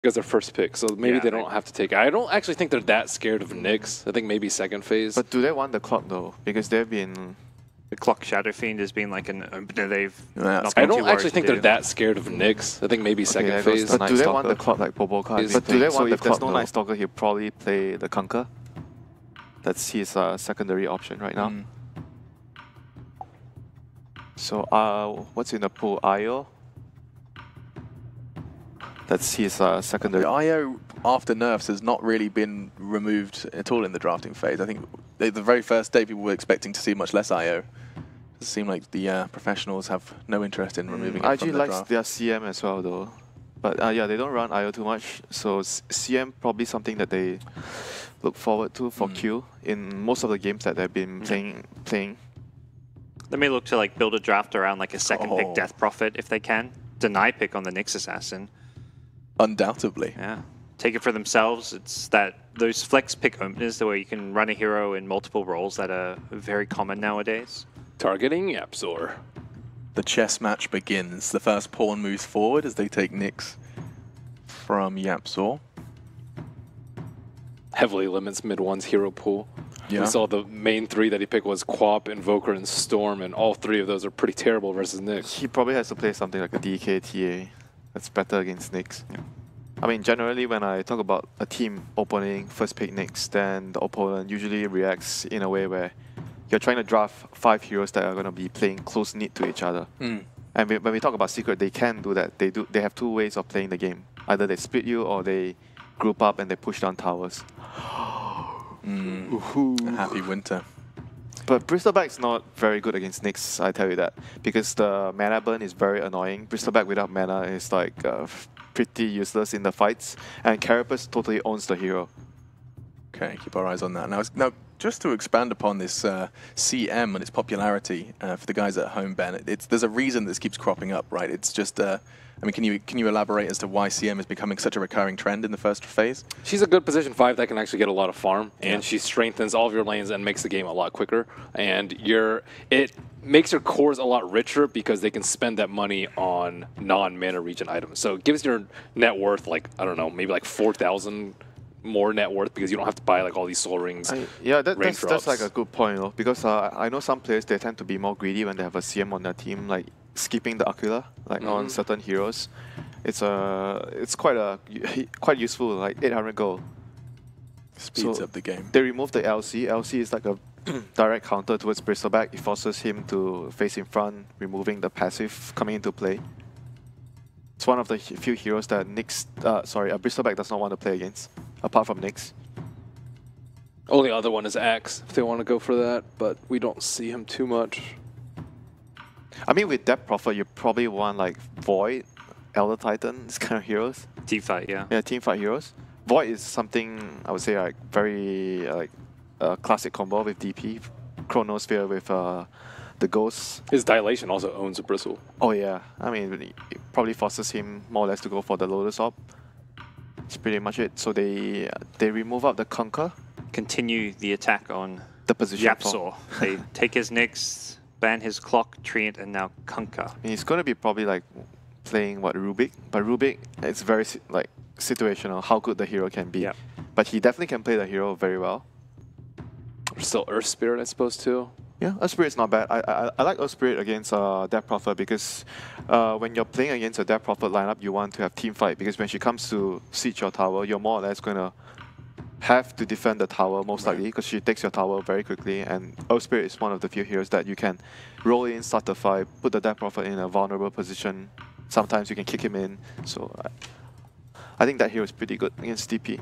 As their first pick, so maybe Yeah, they don't have to take it. I don't actually think they're that scared of Nyx. I think maybe second phase. But do they want the clock though? Because they've been... The Clock Shadow Fiend has been like an opener they've Yeah, not I been too don't worried actually to think do. they're that scared of Nyx. I think maybe second there goes phase. the Night But do they Stalker. want the clock like Boboka? Is But the do they thing. want So the if there's clock no though? Night Stalker, he'll probably play the Conquer. That's his secondary option right now. So what's in the pool? IO? That's his secondary. The IO after nerfs has not really been removed at all in the drafting phase. I think the very first day people were expecting to see much less IO. It seemed like the professionals have no interest in removing it IG from the likes draft. their CM as well though. But yeah, they don't run IO too much. So CM probably something that they look forward to for Q in most of the games that they've been playing. They may look to like build a draft around like a second pick Oh. Death Prophet if they can. Deny pick on the Nyx Assassin. Undoubtedly. Yeah. Take it for themselves. It's that those flex pick openers the way you can run a hero in multiple roles that are very common nowadays. Targeting Yapzor. The chess match begins. The first pawn moves forward as they take Nyx from Yapzor. Heavily limits mid one's hero pool. Yeah. We saw the main three that he picked was Quap, Invoker, and Storm, and all three of those are pretty terrible versus Nyx. He probably has to play something like a DK TA that's better against Nyx. I mean, generally when I talk about a team opening first pick Nyx, then the opponent usually reacts in a way where you're trying to draft 5 heroes that are going to be playing close knit to each other. And when we talk about Secret, they can do that. They have 2 ways of playing the game. Either they split you or they group up and they push down towers. A happy winter. But Bristleback's not very good against Nyx, I tell you that. Because the mana burn is very annoying. Bristleback without mana is like pretty useless in the fights. And Carapace totally owns the hero. Okay, keep our eyes on that. Now just to expand upon this CM and its popularity for the guys at home, Ben, there's a reason this keeps cropping up, right? It's just, I mean, can you elaborate as to why CM is becoming such a recurring trend in the first phase? She's a good position 5 that can actually get a lot of farm, and she strengthens all of your lanes and makes the game a lot quicker. And it makes your cores a lot richer because they can spend that money on non-mana region items. So it gives your net worth like, I don't know, maybe like 4,000 more net worth because you don't have to buy like all these soul rings. Yeah, that's like a good point, though, because I know some players, they tend to be more greedy when they have a CM on their team, like skipping the Aquila, like on certain heroes. It's quite useful, like 800 gold. Speeds up the game. They remove the LC. LC is like a direct counter towards Bristleback. It forces him to face in front, removing the passive coming into play. It's one of the few heroes that Bristleback does not want to play against, apart from Nyx. Only other one is Axe, if they want to go for that, but we don't see him too much. I mean, with Depth Prophet, you probably want like Void, Elder Titan, this kind of heroes. Team fight, yeah. Yeah, team fight heroes. Void is something I would say like very classic combo with DP, Chronosphere with the Ghosts. His Dilation also owns a Bristle. Oh yeah, I mean it probably forces him more or less to go for the Lotus Orb. That's pretty much it. So they remove out the Conquer. Continue the attack on The position. Yapzor. They take his Nyx, ban his Clock, Treant, and now Conquer. I mean, it's going to be probably like playing Rubik, but Rubik, it's very like situational how good the hero can be. Yep. But he definitely can play the hero very well. Still Earth Spirit, I suppose, too. Yeah, Earth Spirit's not bad. I like Earth Spirit against Death Prophet because when you're playing against a Death Prophet lineup, you want to have team fight because when she comes to siege your tower, you're more or less going to have to defend the tower most likely because she takes your tower very quickly, and Earth Spirit is one of the few heroes that you can roll in, start the fight, put the Death Prophet in a vulnerable position. Sometimes you can kick him in, so I think that hero is pretty good against DP.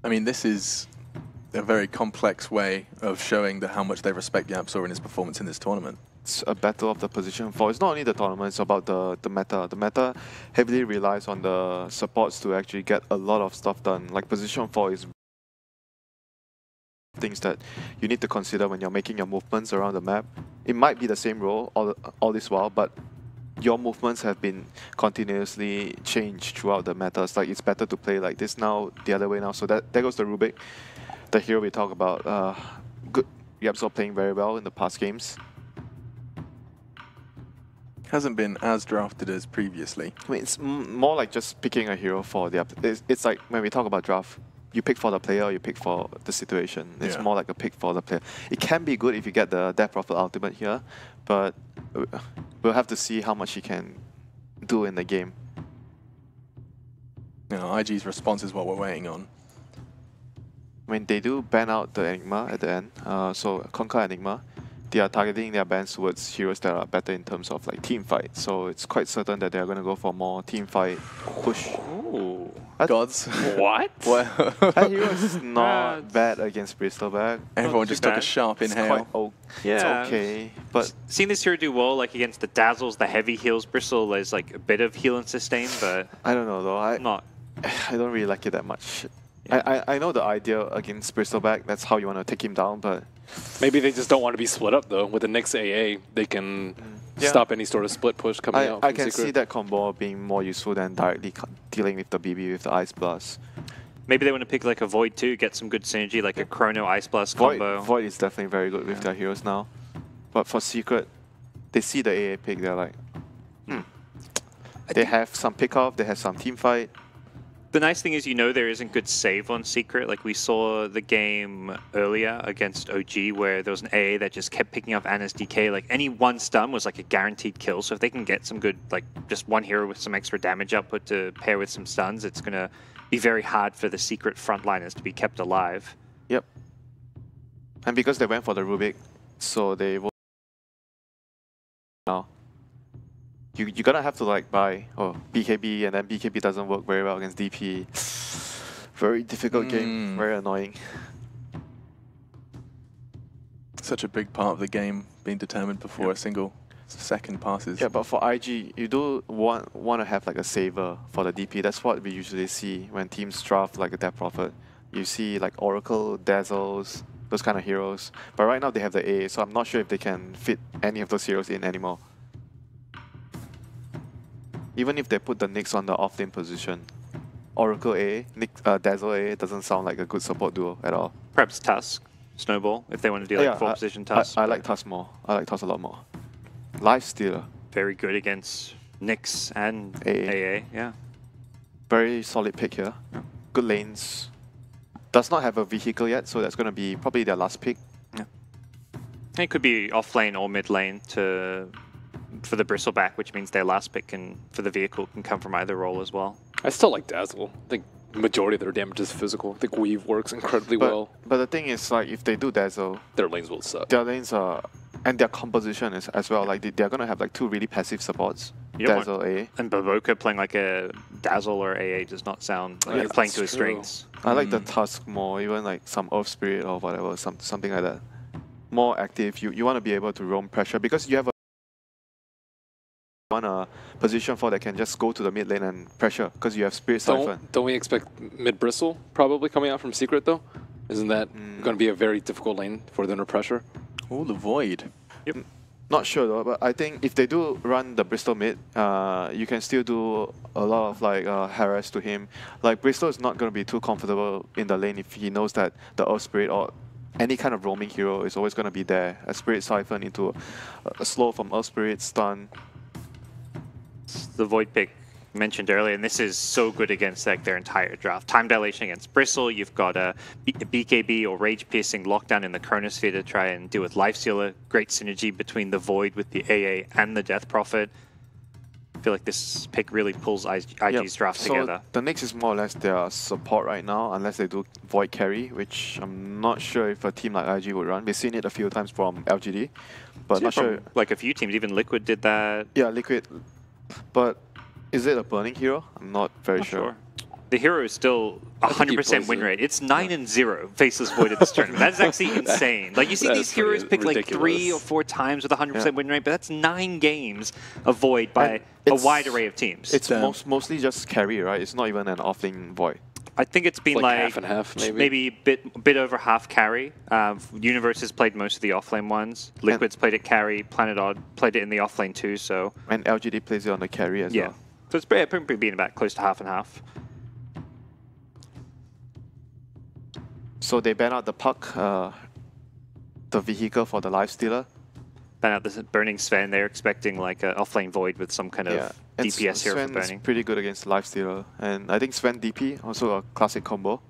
I mean, this is a very complex way of showing how much they respect Yapzor and his performance in this tournament. It's a battle of the position 4. It's not only the tournament, it's about the meta. The meta heavily relies on the supports to actually get a lot of stuff done. Like position 4 is things that you need to consider when you're making your movements around the map. It might be the same role all this while, but your movements have been continuously changed throughout the metas. Like it's better to play like this now, the other way now. So there goes the Rubik, the hero we talk about. Good, Yapzor playing very well in the past games. Hasn't been as drafted as previously. I mean, it's more like just picking a hero for the. It's like when we talk about draft, you pick for the player, or you pick for the situation. It's Yeah. more like a pick for the player. It can be good if you get the Death Prophet Ultimate here, but we'll have to see how much he can do in the game. You know, IG's response is what we're waiting on. I mean, they do ban out the Enigma at the end, so Conquer Enigma. They are targeting their bans towards heroes that are better in terms of like team fight. So it's quite certain that they are going to go for more team fight push. Ooh. Gods. What? Well, That hero is not bad against Bristleback. everyone too just took a bad. sharp It's inhale. quite Yeah. It's okay, but Seeing this hero do well, like against the Dazzles, the heavy heals, Bristle is like a bit of heal and sustain, but I don't know though. I not. don't really like it that much. I know the idea against Bristleback. That's how you want to take him down, but Maybe they just don't want to be split up though. With the Nyx AA, they can Yeah. stop any sort of split push coming out. I from can Secret. see that combo being more useful than directly dealing with the BB with the Ice Blast. Maybe they want to pick like a Void too, get some good synergy, like a Chrono Ice Blast Void, combo. Void is definitely very good with their heroes now. But for Secret, they see the AA pick, they're like, They have some pick-off, they have some team fight. The nice thing is, you know, there isn't good save on Secret. Like we saw the game earlier against OG where there was an AA that just kept picking up Anna's DK. Like any one stun was like a guaranteed kill. So if they can get some good, like just one hero with some extra damage output to pair with some stuns, it's going to be very hard for the Secret frontliners to be kept alive. Yep. And because they went for the Rubik, so they will now. You're gonna have to like buy BKB, and then BKB doesn't work very well against DP. Very difficult game, very annoying. Such a big part of the game being determined before a single second passes. Yeah, but for IG, you do want to have like a saver for the DP. That's what we usually see when teams draft like a Death Prophet. You see like Oracle, Dazzles, those kind of heroes. But right now they have the A, so I'm not sure if they can fit any of those heroes in anymore. Even if they put the Nyx on the offlane position, Oracle A, Dazzle A doesn't sound like a good support duo at all. Perhaps Tusk, Snowball, if they want to do like full position Tusk. I like Tusk more. I like Tusk a lot more. Lifestealer, Very good against Nyx and AA. AA, yeah. very solid pick here. Good lanes. Does not have a vehicle yet, so that's going to be probably their last pick. It could be off lane or mid lane for the Bristleback, which means their last pick for the vehicle can come from either role as well. I still like Dazzle. I think the majority of their damage is physical. I think Weave works incredibly well. But the thing is, like, if they do Dazzle, Their lanes will suck. their lanes are, and their composition is as well. Like they're gonna have like two really passive supports. You don't Dazzle A. And Baboka playing like a Dazzle or AA does not sound like Yeah, it's playing to that's his true. strengths. I like the Tusk more, even like some Earth Spirit or whatever, something like that. More active. You want to be able to roam pressure because you have a position for that can just go to the mid lane and pressure because you have Spirit Siphon. Don't we expect mid Bristle probably coming out from Secret though? Isn't that going to be a very difficult lane for them to pressure? Oh, the Void. Not sure though, but I think if they do run the Bristol mid, you can still do a lot of like harass to him. Like Bristol is not going to be too comfortable in the lane if he knows that the Earth Spirit or any kind of roaming hero is always going to be there. A Spirit Siphon into a slow from Earth Spirit, stun. The Void pick mentioned earlier, and this is so good against like their entire draft. Time dilation against Bristle, you've got a BKB or Rage Piercing lockdown in the Chronosphere to try and deal with Lifestealer. Great synergy between the Void with the AA and the Death Prophet. I feel like this pick really pulls IG's draft together. The Nyx is more or less their support right now, unless they do Void carry, which I'm not sure if a team like IG would run. We've seen it a few times from LGD, but not sure. Like a few teams, even Liquid did that. Yeah, Liquid. But is it a burning hero? I'm not very sure. The hero is still I think he 100% plays win it. rate. It's 9-0 Faceless Void at this tournament. That's actually insane. Like you see That's these heroes pretty pick like 3 ridiculous. or 4 times with 100% win rate, but that's 9 games of Void by a wide array of teams. It's mostly just carry, right? It's not even an offlane Void. I think it's been Like like half and half, maybe? a bit over half carry. Universe has played most of the offlane ones. Liquid's played it carry. Planet Odd played it in the offlane too. So And LGD plays it on the carry as yeah, well. so it's probably been about close to half and half. So they ban out the puck, the vehicle for the Lifestealer. Then out this Burning Sven, they're expecting like an offlane Void with some kind of And DPS here for Sven is Burning. pretty good against Lifestealer. And I think Sven DP, also a classic combo.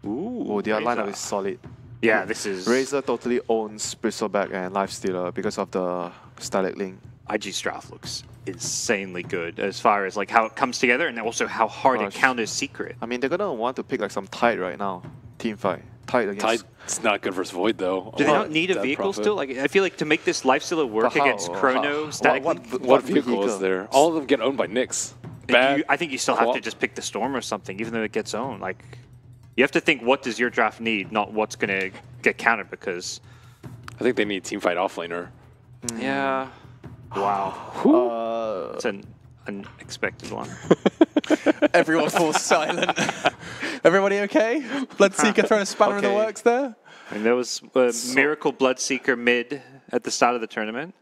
Ooh, Oh, their Razor. lineup is solid. Yeah, this is... Razor totally owns Bristleback and Lifestealer because of the Static Link. IG Straff looks insanely good as far as like how it comes together and also how hard it counters Secret. I mean, they're gonna want to pick like some Tide right now. Team fight. Tide against... Tide's not good versus Void, though. Do they not need a vehicle still? Like, I feel like to make this Lifestealer work against Chrono, Static Link... What vehicle is there? All of them get owned by Nyx. Bad. I think you still have to just pick the Storm or something, even though it gets owned. Like, you have to think, what does your draft need, not what's going to get countered, because... I think they need teamfight offlaner. Yeah. Wow. It's an unexpected one. Everyone falls silent. Everybody okay? Bloodseeker throwing a spanner in the works there? And there was a Miracle Bloodseeker mid at the start of the tournament.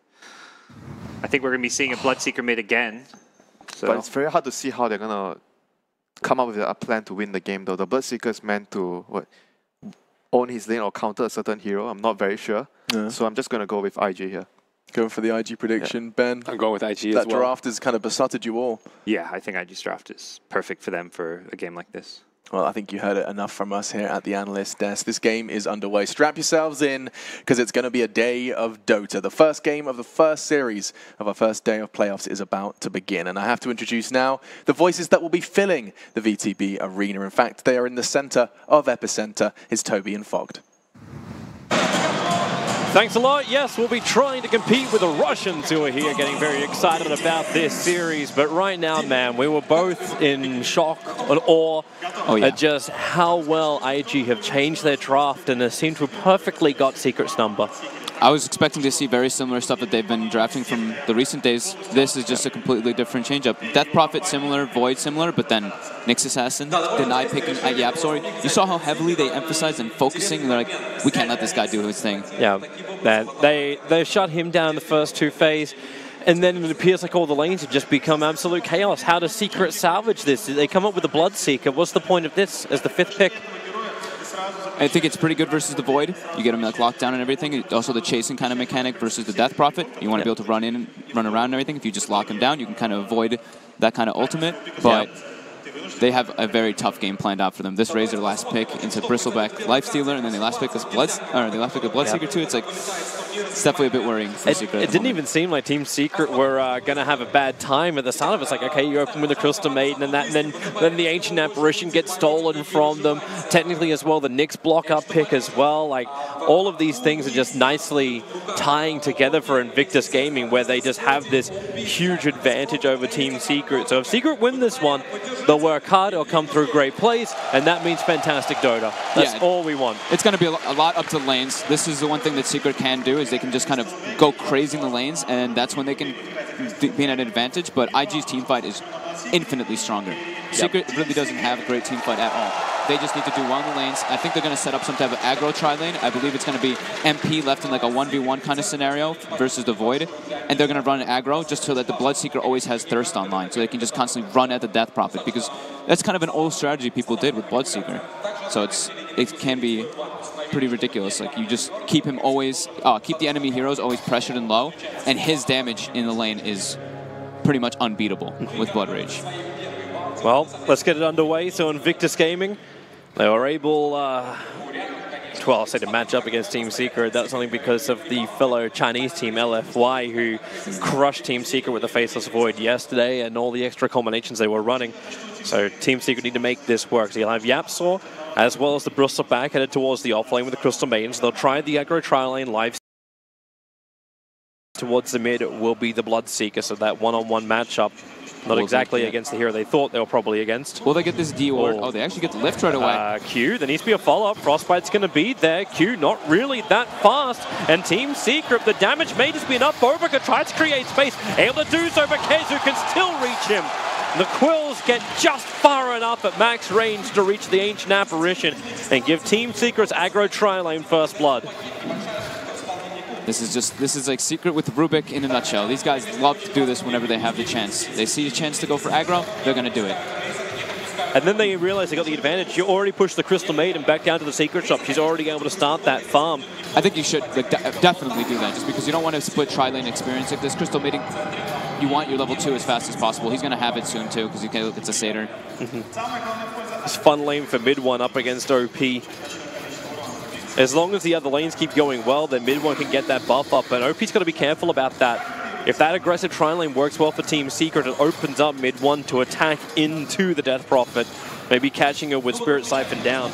I think we're going to be seeing a Bloodseeker mid again. So. But it's very hard to see how they're gonna come up with a plan to win the game, though. The Bloodseeker is meant to own his lane or counter a certain hero. I'm not very sure. Yeah. So I'm just gonna go with IG here. Going for the IG prediction, Ben. I'm going with IG That as well. draft has kind of besotted you all. Yeah, I think IG Draft is perfect for them for a game like this. Well, I think you heard it enough from us here at the analyst desk. This game is underway. Strap yourselves in, because it's going to be a day of Dota. The first game of the first series of our first day of playoffs is about to begin. And I have to introduce now the voices that will be filling the VTB arena. In fact, they are in the center of Epicenter. It's Toby and Fogged. Thanks a lot. Yes, we'll be trying to compete with the Russians who are here, getting very excited about this series. But right now, man, we were both in shock and awe at just how well IG have changed their draft and they seem to have perfectly got Secret's number. I was expecting to see very similar stuff that they've been drafting from the recent days. This is just a completely different change-up. Death Prophet similar, Void similar, but then Nyx Assassin, Deny picking YapzOr. You saw how heavily they emphasized and focusing. They're like, we can't let this guy do his thing. Yeah, they shut him down in the first two phases. And then it appears like all the lanes have just become absolute chaos. How does Secret salvage this? Did they come up with a Bloodseeker? What's the point of this as the 5th pick? I think it's pretty good versus the Void. You get him like locked down and everything. Also the chasing kind of mechanic versus the Death Prophet. You want to be able to run in and run around and everything. If you just lock him down, you can kind of avoid that kind of ultimate. But they have a very tough game planned out for them. This Razor last pick into Bristleback Lifestealer, and then they last pick this Bloodseeker too. It's like it's definitely a bit worrying for Secret. It didn't even seem like Team Secret were going to have a bad time at the start of it. It's like, okay, you open with the Crystal Maiden and that, and then the Ancient Apparition gets stolen from them. Technically as well, the Nyx block up pick as well. Like, all of these things are just nicely tying together for Invictus Gaming, where they just have this huge advantage over Team Secret. So if Secret win this one, they'll work hard, they'll come through great plays, and that means fantastic Dota. That's all we want. It's going to be a lot up to lanes. This is the one thing that Secret can do, is they can just kind of go crazy in the lanes, and that's when they can be at an advantage. But IG's team fight is infinitely stronger. Secret really doesn't have a great team fight at all. They just need to do well in the lanes. I think they're going to set up some type of aggro tri-lane. I believe it's going to be MP left in like a 1v1 kind of scenario versus the Void. And they're going to run an aggro just so that the Bloodseeker always has Thirst online, so they can just constantly run at the Death Prophet, because that's kind of an old strategy people did with Bloodseeker. So it can be pretty ridiculous. Like, you just keep him always, keep the enemy heroes always pressured and low, and his damage in the lane is pretty much unbeatable with Blood Rage. Well, let's get it underway. So Invictus Gaming, they were able, well, I'll say to match up against Team Secret. That's only because of the fellow Chinese team, LFY, who crushed Team Secret with the Faceless Void yesterday and all the extra combinations they were running. So Team Secret need to make this work. So you'll have YapzOr, as well as the Bristleback headed towards the offlane with the Crystal Maidens. They'll try the aggro tri-lane live. Towards the mid will be the Bloodseeker, so that one-on-one matchup. Not exactly against the hero they thought they were probably against. Will they get this D-Ward? Oh, they actually get the lift right away. Q, there needs to be a follow-up. Frostbite's going to be there. Q not really that fast. And Team Secret, the damage made has been up. Bobaka tried to create space. Able to do so, but Kezu can still reach him. The Quills get just far enough at max range to reach the Ancient Apparition and give Team Secret's aggro tri-lane first blood. This is like Secret with Rubik in a nutshell. These guys love to do this whenever they have the chance. They see a chance to go for aggro, they're going to do it. and then they realize they got the advantage. You already pushed the Crystal Maiden back down to the secret shop. She's already able to start that farm. I think you should definitely do that, just because you don't want to split tri-lane experience like this. Crystal Maiden, you want your level 2 as fast as possible. He's going to have it soon too, because it's a satyr. It's fun lane for mid one up against OP. As long as the other lanes keep going well, then mid one can get that buff up, but OP's got to be careful about that. If that aggressive tri-lane works well for Team Secret, it opens up mid one to attack into the Death Prophet, maybe catching her with Spirit Siphon down.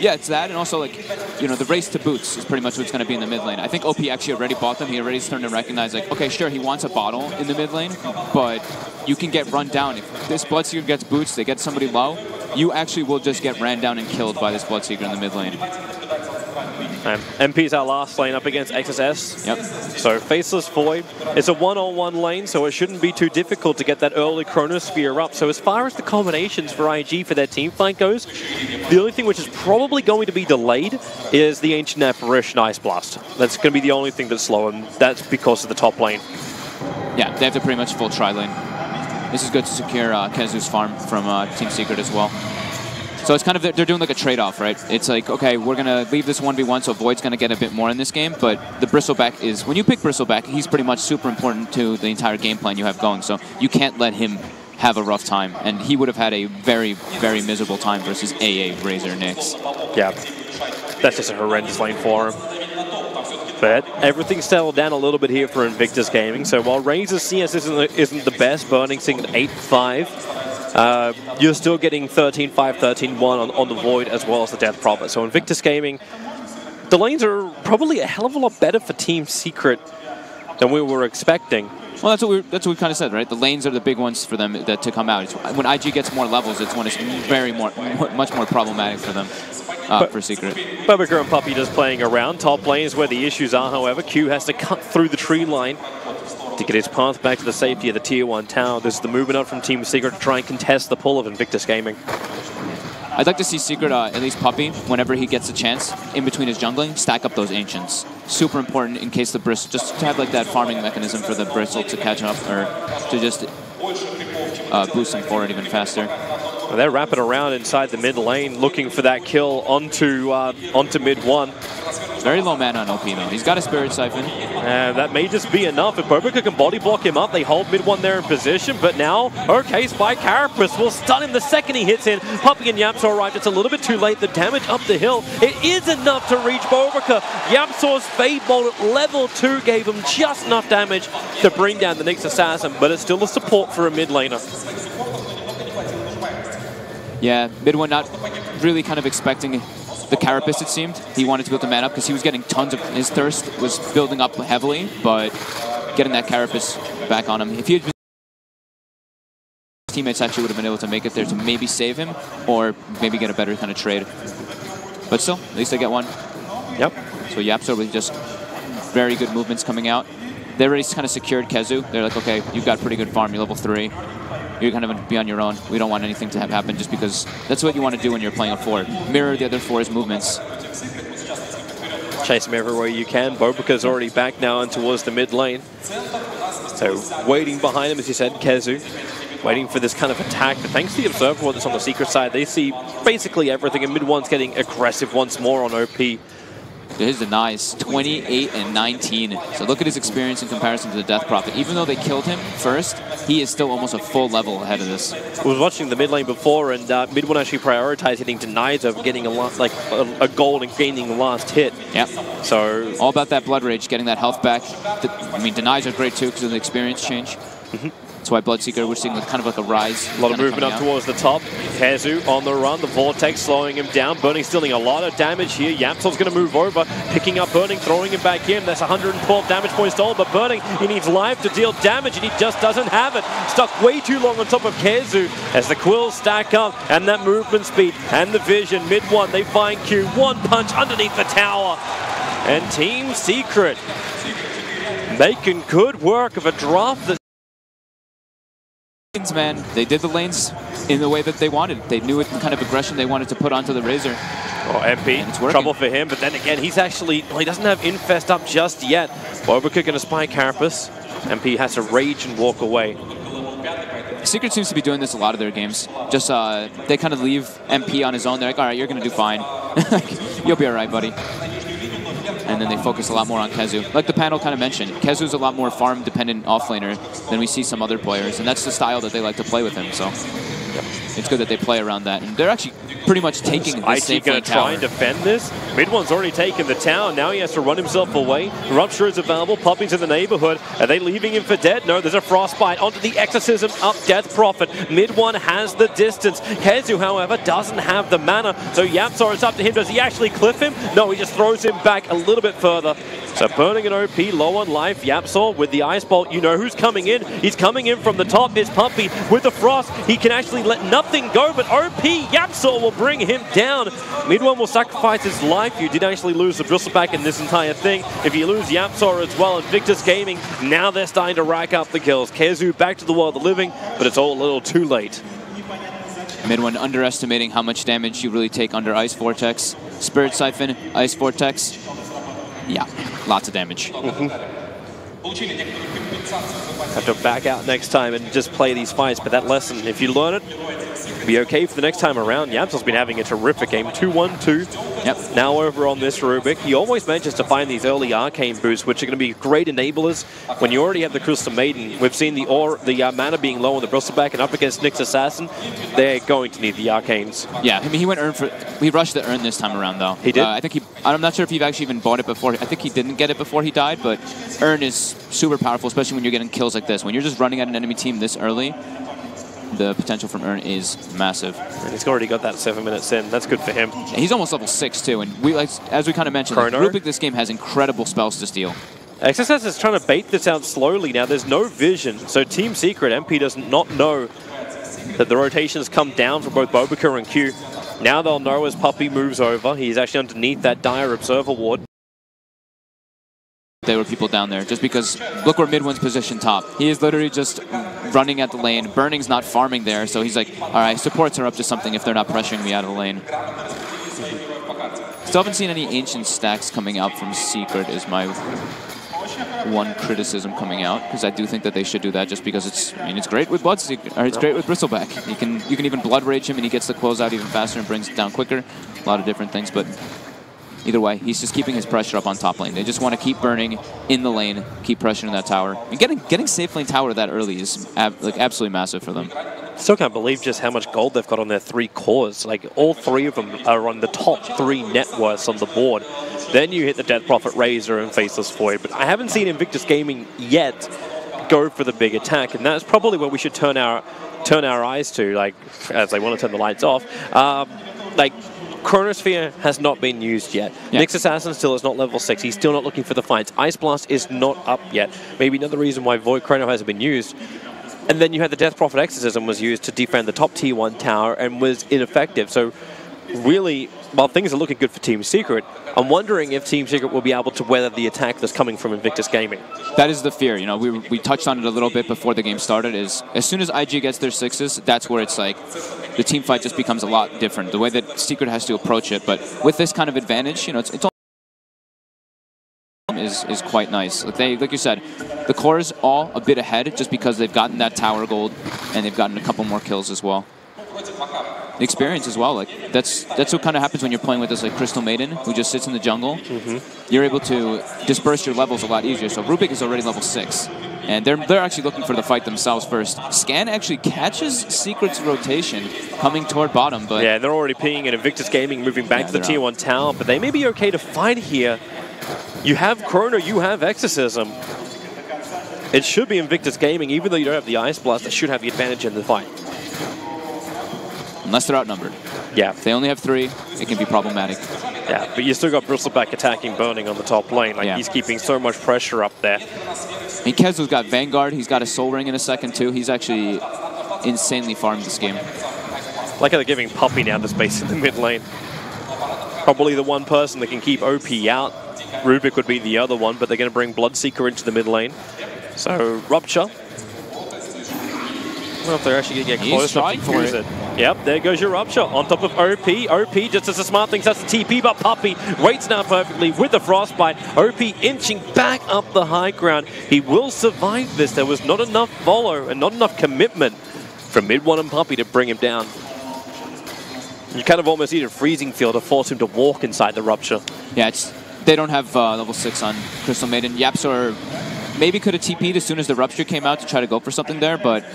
Yeah, it's that, and also, like, you know, the race to boots is pretty much what's going to be in the mid lane. I think OP actually already bought them. He already started to recognize, like, okay, sure, he wants a bottle in the mid lane, but you can get run down. If this Bloodseeker gets boots, they get somebody low, you actually will just get ran down and killed by this Bloodseeker in the mid lane. MP's our last lane up against XSS. Yep. So Faceless Void. It's a one-on-one lane, so it shouldn't be too difficult to get that early Chronosphere up. So as far as the combinations for IG for their team fight goes, the only thing which is probably going to be delayed is the Ancient Apparition Ice Blast. That's going to be the only thing that's slow, and that's because of the top lane. Yeah, they have to pretty much full tri-lane. This is good to secure Kezu's farm from Team Secret as well. So it's kind of, they're doing like a trade-off, right? It's like, okay, we're going to leave this 1v1, so Void's going to get a bit more in this game, but the Bristleback is, when you pick Bristleback, he's pretty much super important to the entire game plan you have going, so you can't let him have a rough time, and he would have had a very, very miserable time versus AA, Razor, Nyx. Yeah, that's just a horrendous lane for him. But everything's settled down a little bit here for Invictus Gaming, so while Razor's CS isn't the best, Burning Sing at 8-5, you're still getting 13-5, 13-1 on the Void as well as the Death Prophet. So Invictus Gaming, the lanes are probably a hell of a lot better for Team Secret than we were expecting. Well, that's what we kind of said, right? The lanes are the big ones for them to come out. It's, when IG gets more levels, it's when it's much more problematic for them. For Secret. Bubbaker and Puppy just playing around. Top lane is where the issues are, however. Q has to cut through the tree line to get his path back to the safety of the Tier 1 tower. This is the movement up from Team Secret to try and contest the pull of Invictus Gaming. I'd like to see Secret, at least Puppy, whenever he gets a chance, in between his jungling, stack up those Ancients. Super important in case the Bristle, just to have like that farming mechanism for the Bristle to catch up, or to just boost him forward even faster. Well, they're wrapping around inside the mid lane, looking for that kill onto mid one. Very low mana on OP though. He's got a Spirit Siphon. And that may just be enough. If Bobika can body block him up, they hold mid one there in position. But now, okay, Spy Carapace will stun him the second he hits in. Puppy and Yapsaw arrived. It's a little bit too late. The damage up the hill, it is enough to reach Bobika. Yapsaw's Fade Bolt at level 2 gave him just enough damage to bring down the Nyx Assassin, but it's still a support for a mid laner. Yeah, mid one not really kind of expecting the Carapace, it seemed. He wanted to build the man up because he was getting tons of, his thirst was building up heavily, but getting that Carapace back on him. If he had been, his teammates actually would have been able to make it there to maybe save him or maybe get a better kind of trade. But still, at least they get one. Yep. So Yapso with just very good movements coming out. They already kind of secured Kezu. They're like, okay, you've got pretty good farm, you're level 3. You're kind of be on your own. We don't want anything to happen just because that's what you want to do when you're playing a 4. Mirror the other 4's movements. Chase him everywhere you can. Bobika's already back now and towards the mid lane. So waiting behind him, as you said, Kezu. Waiting for this kind of attack. But thanks to the Observer that's on the Secret side, they see basically everything. And mid one's getting aggressive once more on OP. His denies, 28 and 19. So look at his experience in comparison to the Death Prophet. Even though they killed him first, he is still almost a full level ahead of this. I was watching the mid lane before, and mid one actually prioritized hitting denies over getting a gold and gaining the last hit. Yep. So all about that Blood Rage, getting that health back. I mean, denies are great too because of the experience change. That's why Bloodseeker, we're seeing kind of like a rise. A lot of movement up towards the top. Kezu on the run, the Vortex slowing him down. Burning still dealing a lot of damage here. Yapsov's going to move over, picking up Burning, throwing him back in. That's 112 damage points total, but Burning, he needs life to deal damage, and he just doesn't have it. Stuck way too long on top of Kezu as the Quills stack up, and that movement speed and the vision. Mid one, they find Q. One punch underneath the tower. And Team Secret making good work of a draft that man, they did the lanes in the way that they wanted. They knew what kind of aggression they wanted to put onto the Razor. Oh, MP, trouble for him, but then again, he's actually, well, he doesn't have Infest up just yet. Bobika going to spy Carapace. MP has to rage and walk away. Secret seems to be doing this a lot of their games. Just they kind of leave MP on his own. They're like, all right, you're going to do fine. You'll be all right, buddy. And then they focus a lot more on Kezu. Like the panel kind of mentioned, Kezu's a lot more farm-dependent offlaner than we see some other players, and that's the style that they like to play with him. So it's good that they play around that. And they're actually pretty much taking the safe going lane to try tower. and defend this. Mid one's already taken the tower. Now he has to run himself away. Rupture is available. Puppy's in the neighborhood. Are they leaving him for dead? No, there's a Frostbite onto the Exorcism up Death Prophet. Mid one has the distance. Kezu, however, doesn't have the mana. So Yapzor, it's up to him. Does he actually cliff him? No, he just throws him back a little bit further. So burning an OP, low on life. Yapzor with the Ice Bolt. You know who's coming in. He's coming in from the top. It's Puppy with the Frost. He can actually let nothing go, but OP Yapzor will bring him down. Mid one will sacrifice his life. You did actually lose the Bristleback in this entire thing. If you lose Yapzor as well, INVICTUS Gaming, now they're starting to rack up the kills. Kezu back to the world of the living, but it's all a little too late. Mid one underestimating how much damage you really take under Ice Vortex. Spirit Siphon, Ice Vortex. Yeah, lots of damage. Have to back out next time and just play these fights, but that lesson, if you learn it, be okay for the next time around. Yapzor's been having a terrific game. 2-1-2. Yep. Now Now over on this Rubik. He always manages to find these early arcane boosts, which are going to be great enablers when you already have the Crystal Maiden. We've seen the mana being low on the Bristleback, and up against Nyx Assassin, they're going to need the arcanes. Yeah, I mean, he went Urn for... He rushed the Urn this time around, though. He did? I think he... I'm not sure if he actually even bought it before. I think he didn't get it before he died, but Urn is super powerful, especially when you're getting kills like this. When you're just running at an enemy team this early, the potential from Urn is massive. And he's already got that 7 minutes in. That's good for him. And he's almost level 6, too. And we, like, as we kind of mentioned, like, Rubik this game has incredible spells to steal. XSS is trying to bait this out slowly now. There's no vision. So Team Secret, MP does not know that the rotations come down for both Bobica and Q. Now they'll know as Puppy moves over. He's actually underneath that dire Observer Ward. There were people down there, just because look where Midwin's positioned top. He is literally just running at the lane. Burning's not farming there, so he's like, all right, supports are up to something if they're not pressuring me out of the lane. Still haven't seen any ancient stacks coming out from Secret is my one criticism coming out, because I do think that they should do that, just because it's, I mean, it's great with Bloodseeker, or it's great with Bristleback. You can even Blood Rage him and he gets the close out even faster and brings it down quicker. A lot of different things, but either way, he's just keeping his pressure up on top lane. They just want to keep burning in the lane, keep pressuring that tower. And getting safe lane tower that early is like absolutely massive for them. Still can't believe just how much gold they've got on their 3 cores. Like, all 3 of them are on the top 3 net worths on the board. Then you hit the Death Prophet Razor and Faceless Void. But I haven't seen INVICTUS Gaming yet go for the big attack, and that's probably where we should turn our eyes to, like, as they want to turn the lights off. Like, Chronosphere has not been used yet. Yeah. Nyx Assassin still is not level 6. He's still not looking for the fights. Ice Blast is not up yet. Maybe another reason why Void Chrono hasn't been used. And then you had the Death Prophet Exorcism was used to defend the top tier 1 tower and was ineffective. So really, while things are looking good for Team Secret, I'm wondering if Team Secret will be able to weather the attack that's coming from INVICTUS Gaming. That is the fear. You know, we touched on it a little bit before the game started, is as soon as IG gets their 6s, that's where it's like the team fight just becomes a lot different, the way that Secret has to approach it. But with this kind of advantage, you know, it's is quite nice. Like you said, the core is all a bit ahead just because they've gotten that tower gold and they've gotten a couple more kills as well. The experience as well, like that's what kind of happens when you're playing with this like Crystal Maiden who just sits in the jungle. You're able to disperse your levels a lot easier. So Rubik is already level 6. And they're actually looking for the fight themselves first. Scan actually catches Secret's rotation coming toward bottom, but yeah, they're already peeing and INVICTUS Gaming moving back to the tier 1 tower, but they may be okay to fight here. You have Chrono, you have Exorcism. It should be INVICTUS Gaming, even though you don't have the Ice Blast, that should have the advantage in the fight. Unless they're outnumbered. Yeah. If they only have 3, it can be problematic. Yeah, but you still got Bristleback attacking Burning on the top lane. Like, he's keeping so much pressure up there. I mean, Kezu's got Vanguard, he's got a Soul Ring in a second too. He's actually insanely farmed this game. Like how they're giving Puppy now the space in the mid lane. Probably the one person that can keep OP out. Rubik would be the other one, but they're going to bring Bloodseeker into the mid lane. So, Rupture. I don't know if they're actually going to get close enough to use it. Yep, there goes your Rupture on top of OP. OP just as a smart thing, that's the TP, but Puppy waits now perfectly with the Frostbite. OP inching back up the high ground. He will survive this. There was not enough follow and not enough commitment from mid-1 and Puppey to bring him down. You kind of almost need a freezing field to force him to walk inside the Rupture. Yeah, they don't have level 6 on Crystal Maiden. Yapsor maybe could have TP'd as soon as the Rupture came out to try to go for something there, but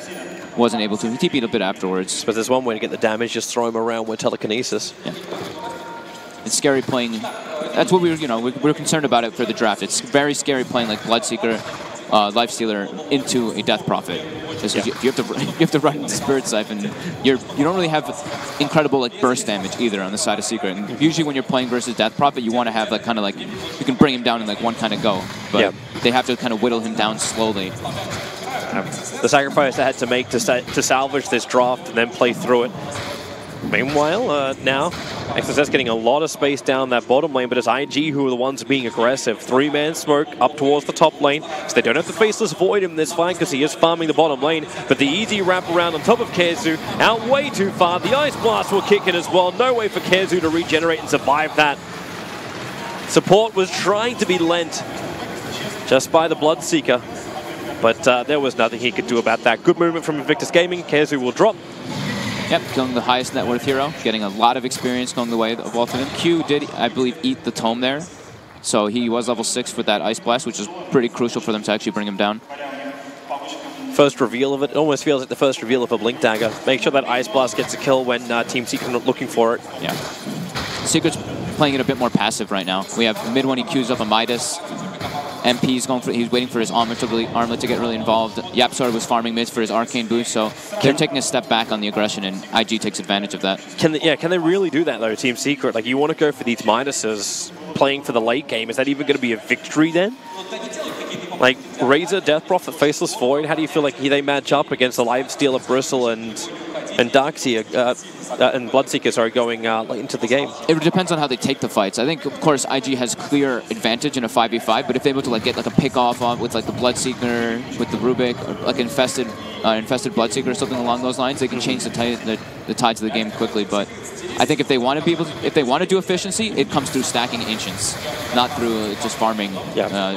wasn't able to. He TP'd a bit afterwards. But there's one way to get the damage, just throw him around with telekinesis. Yeah. It's scary playing. That's what we're concerned about it for the draft. It's very scary playing like Bloodseeker, Lifestealer into a Death Prophet. Because you have to run into Spirit Siphon. You don't really have incredible like burst damage either on the side of Secret. And usually when you're playing versus Death Prophet, you want to have like kind of like you can bring him down in like one kind of go. But they have to kind of whittle him down slowly. The sacrifice they had to make to salvage this draft and then play through it. Meanwhile, now, XSS getting a lot of space down that bottom lane, but it's IG who are the ones being aggressive. 3-man smoke up towards the top lane, so they don't have the Faceless Void in this fight because he is farming the bottom lane, but the easy wrap around on top of Kezu out way too far. The Ice Blast will kick in as well. No way for Kezu to regenerate and survive that. Support was trying to be lent just by the Bloodseeker, but there was nothing he could do about that. Good movement from Invictus Gaming. Kezu will drop. Yep, killing the highest net worth hero, getting a lot of experience going the way of both of them. Q did, I believe, eat the tome there. So he was level 6 with that Ice Blast, which is pretty crucial for them to actually bring him down. First reveal of it almost feels like the first reveal of a Blink Dagger. Make sure that Ice Blast gets a kill when Team Secret not looking for it. Yeah. Secret's playing it a bit more passive right now. We have mid one, he queues up a Midas. MP's going for, he's waiting for his armlet to get really involved. Yapsor was farming mids for his arcane boost, so they're taking a step back on the aggression, and IG takes advantage of that. Can they really do that though, Team Secret? Like, you want to go for these Midases playing for the late game. Is that even going to be a victory then? Like, Razor, Death Prophet, Faceless Void, how do you feel like they match up against the Lifestealer, Bristle, and Darkseer, and Bloodseeker, sorry, going late into the game? It depends on how they take the fights. I think, of course, IG has clear advantage in a 5v5, but if they're able to like get like a pick off on with like the Bloodseeker, with the Rubik, or like infested Bloodseeker or something along those lines, they can change the tides of the game quickly. But I think if they want to be able to, if they want to do efficiency, it comes through stacking Ancients, not through just farming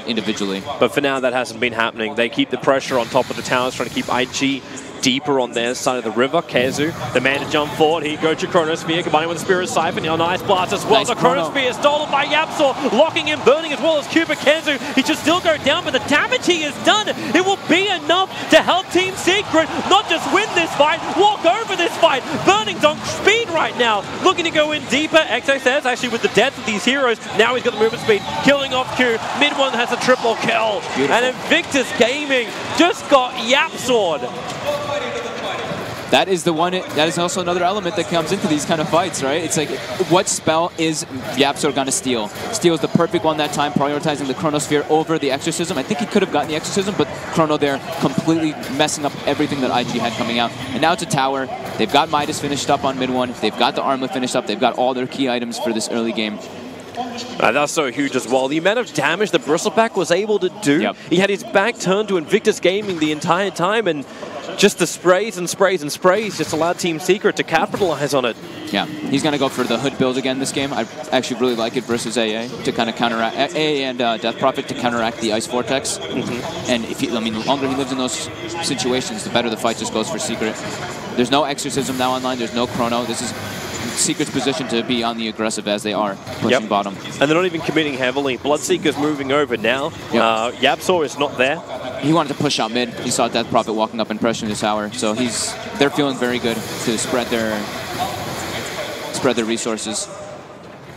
individually. But for now, that hasn't been happening. They keep the pressure on top of the towers, trying to keep IG deeper on their side of the river. Kezu, the man to jump forward. He goes to Chronosphere, combining with the Spirit Siphon. A nice blast as well. Nice the Chronosphere stolen by Yapsor, locking him, burning as well as Cuba. Kezu, he should still go down, but the damage he has done, it will be enough to help Team Secret not just win this fight, walk over this fight. Burning's on speed right now, looking to go in deeper. XXS actually with the death of these heroes. Now he's got the movement speed, killing off Q. Mid one has a triple kill. Beautiful. And Invictus Gaming just got Yapsored. That is the one. That is also another element that comes into these kind of fights, right? It's like, what spell is Yapsor gonna steal? Steals the perfect one that time, prioritizing the Chronosphere over the Exorcism. I think he could have gotten the Exorcism, but Chrono there completely messing up everything that IG had coming out. And now it's a tower. They've got Midas finished up on mid one. They've got the Armlet finished up. They've got all their key items for this early game. That's so huge as well. The amount of damage that Bristleback was able to do. He had his back turned to Invictus Gaming the entire time, and just the sprays and sprays and sprays just allowed Team Secret to capitalize on it. Yeah, he's going to go for the Hood build again this game. I actually really like it versus AA to kind of counteract, AA and Death Prophet to counteract the Ice Vortex. And if he, I mean, the longer he lives in those situations, the better the fight just goes for Secret. There's no Exorcism now online, there's no Chrono. This is Secret's position to be on the aggressive as they are pushing bottom. And they're not even committing heavily. Bloodseeker's moving over now. Yapsor is not there. He wanted to push out mid. He saw Death Prophet walking up and pressuring the tower. So they're feeling very good to spread their resources.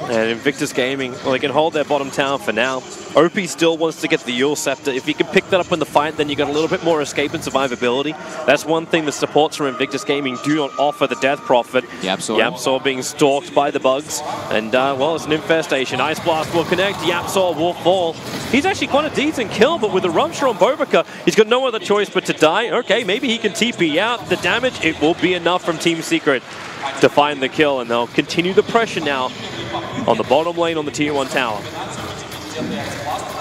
And Invictus Gaming, well, they can hold their bottom tower for now. OP still wants to get the Yule Scepter. If you can pick that up in the fight, then you got a little bit more escape and survivability. That's one thing the supports from Invictus Gaming do not offer the Death Prophet. Yapsor being stalked by the bugs. And, well, it's an infestation. Ice Blast will connect. Yapsor will fall. He's actually quite a decent kill, but with the Rupture on Bobika, he's got no other choice but to die. Okay, maybe he can TP out. The damage, it will be enough from Team Secret to find the kill, and they'll continue the pressure now on the bottom lane on the Tier 1 tower.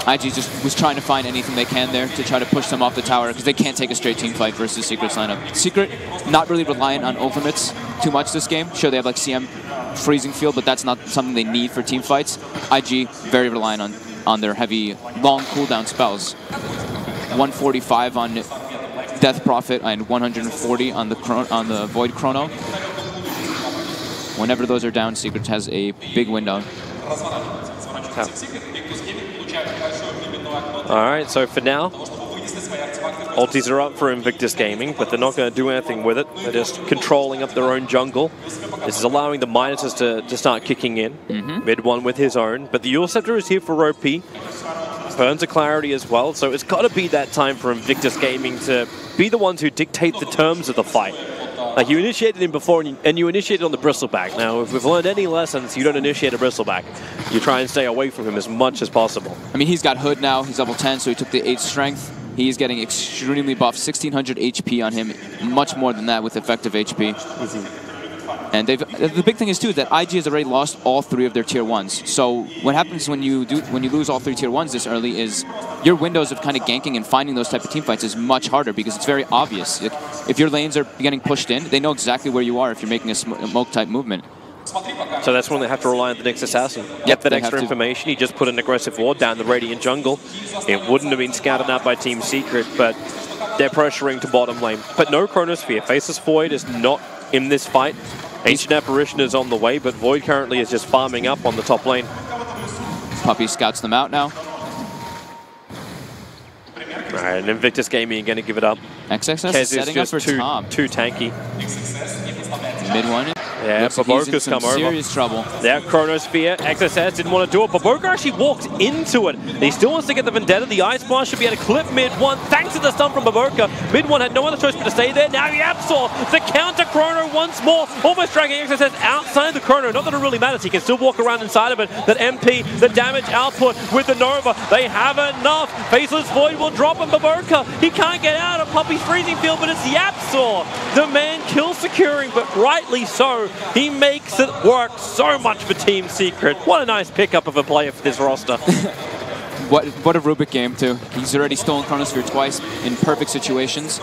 IG just was trying to find anything they can there to try to push them off the tower because they can't take a straight team fight versus Secret's lineup. Secret not really reliant on ultimates too much this game. Sure, they have like CM freezing field, but that's not something they need for team fights. IG very reliant on their heavy, long cooldown spells. 145 on Death Prophet and 140 on the Void Chrono. Whenever those are down, Secret has a big window. Alright, so for now, ultis are up for Invictus Gaming, but they're not going to do anything with it. They're just controlling up their own jungle. This is allowing the Minotors to start kicking in. Mid one with his own, but the Eul Scepter is here for OP. Burns a Clarity as well, so it's got to be that time for Invictus Gaming to be the ones who dictate the terms of the fight. Like, you initiated him before, and you initiated on the Bristleback. Now, if we've learned any lessons, you don't initiate a Bristleback. You try and stay away from him as much as possible. I mean, he's got Hood now. He's level 10, so he took the 8 strength. He's getting extremely buffed. 1600 HP on him, much more than that with effective HP. And the big thing is too that IG has already lost all 3 of their tier 1s. So what happens when you lose all 3 tier 1s this early is your windows of kind of ganking and finding those type of team fights is much harder because it's very obvious. If your lanes are getting pushed in, they know exactly where you are if you're making a smoke type movement. So that's when they have to rely on the Nyx Assassin. Get that extra information. He just put an aggressive ward down the Radiant jungle. It wouldn't have been scouted out by Team Secret, but they're pressuring to bottom lane. But no Chronosphere. Faceless Void is not in this fight. Ancient Apparition is on the way, but Void currently is just farming up on the top lane. Puppey scouts them out now. Right, and Invictus Gaming are going to give it up. XXS Kez is setting up for top. Too tanky. Mid one. Yeah, Baboka's come over. Serious trouble. Yeah, Chronosphere. XSS didn't want to do it. Baboka actually walked into it. He still wants to get the Vendetta. The Ice Blast should be able to clip mid one. Thanks to the stun from Baboka. Mid one had no other choice but to stay there. Now the Absol. The counter Chrono once more. Almost dragging XSS outside the Chrono. Not that it really matters. He can still walk around inside of it. That MP, the damage output with the Nova. They have enough. Faceless Void will drop on Baboka. He can't get out of Puppey's freezing field, but it's the Absol. The man kill securing, but rightly so. He makes it work so much for Team Secret. What a nice pickup of a player for this roster. What a Rubik game, too. He's already stolen Chronosphere twice in perfect situations.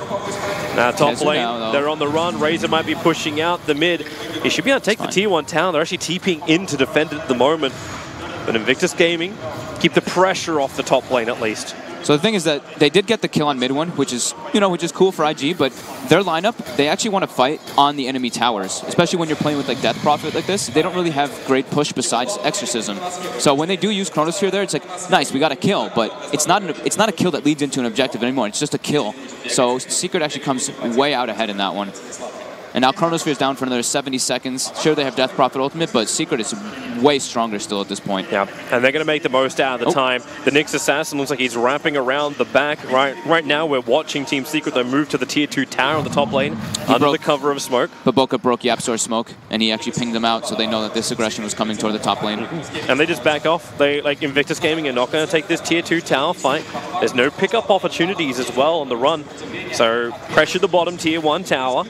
Now, top lane, they're on the run. Razor might be pushing out the mid. He should be able to take the tier 1 town. They're actually TPing in to defend it at the moment. But Invictus Gaming keep the pressure off the top lane at least. So the thing is that they did get the kill on mid one, which is cool for IG, but their lineup, they actually want to fight on the enemy towers, especially when you're playing with like Death Prophet like this. They don't really have great push besides Exorcism. So when they do use Chronosphere there, it's like, nice, we got a kill, but it's not a kill that leads into an objective anymore. It's just a kill. So Secret actually comes way out ahead in that one. And now Chronosphere is down for another 70 seconds. Sure, they have Death Prophet ultimate, but Secret is way stronger still at this point. Yeah, and they're going to make the most out of the time. The Nyx Assassin looks like he's wrapping around the back. Right now, we're watching Team Secret. They move to the tier 2 tower on the top lane under the cover of smoke. Baboka broke Yapsor's smoke, and he actually pinged them out, so they know that this aggression was coming toward the top lane. And they just back off. They, like Invictus Gaming, are not going to take this tier 2 tower fight. There's no pickup opportunities as well on the run. So pressure the bottom tier 1 tower.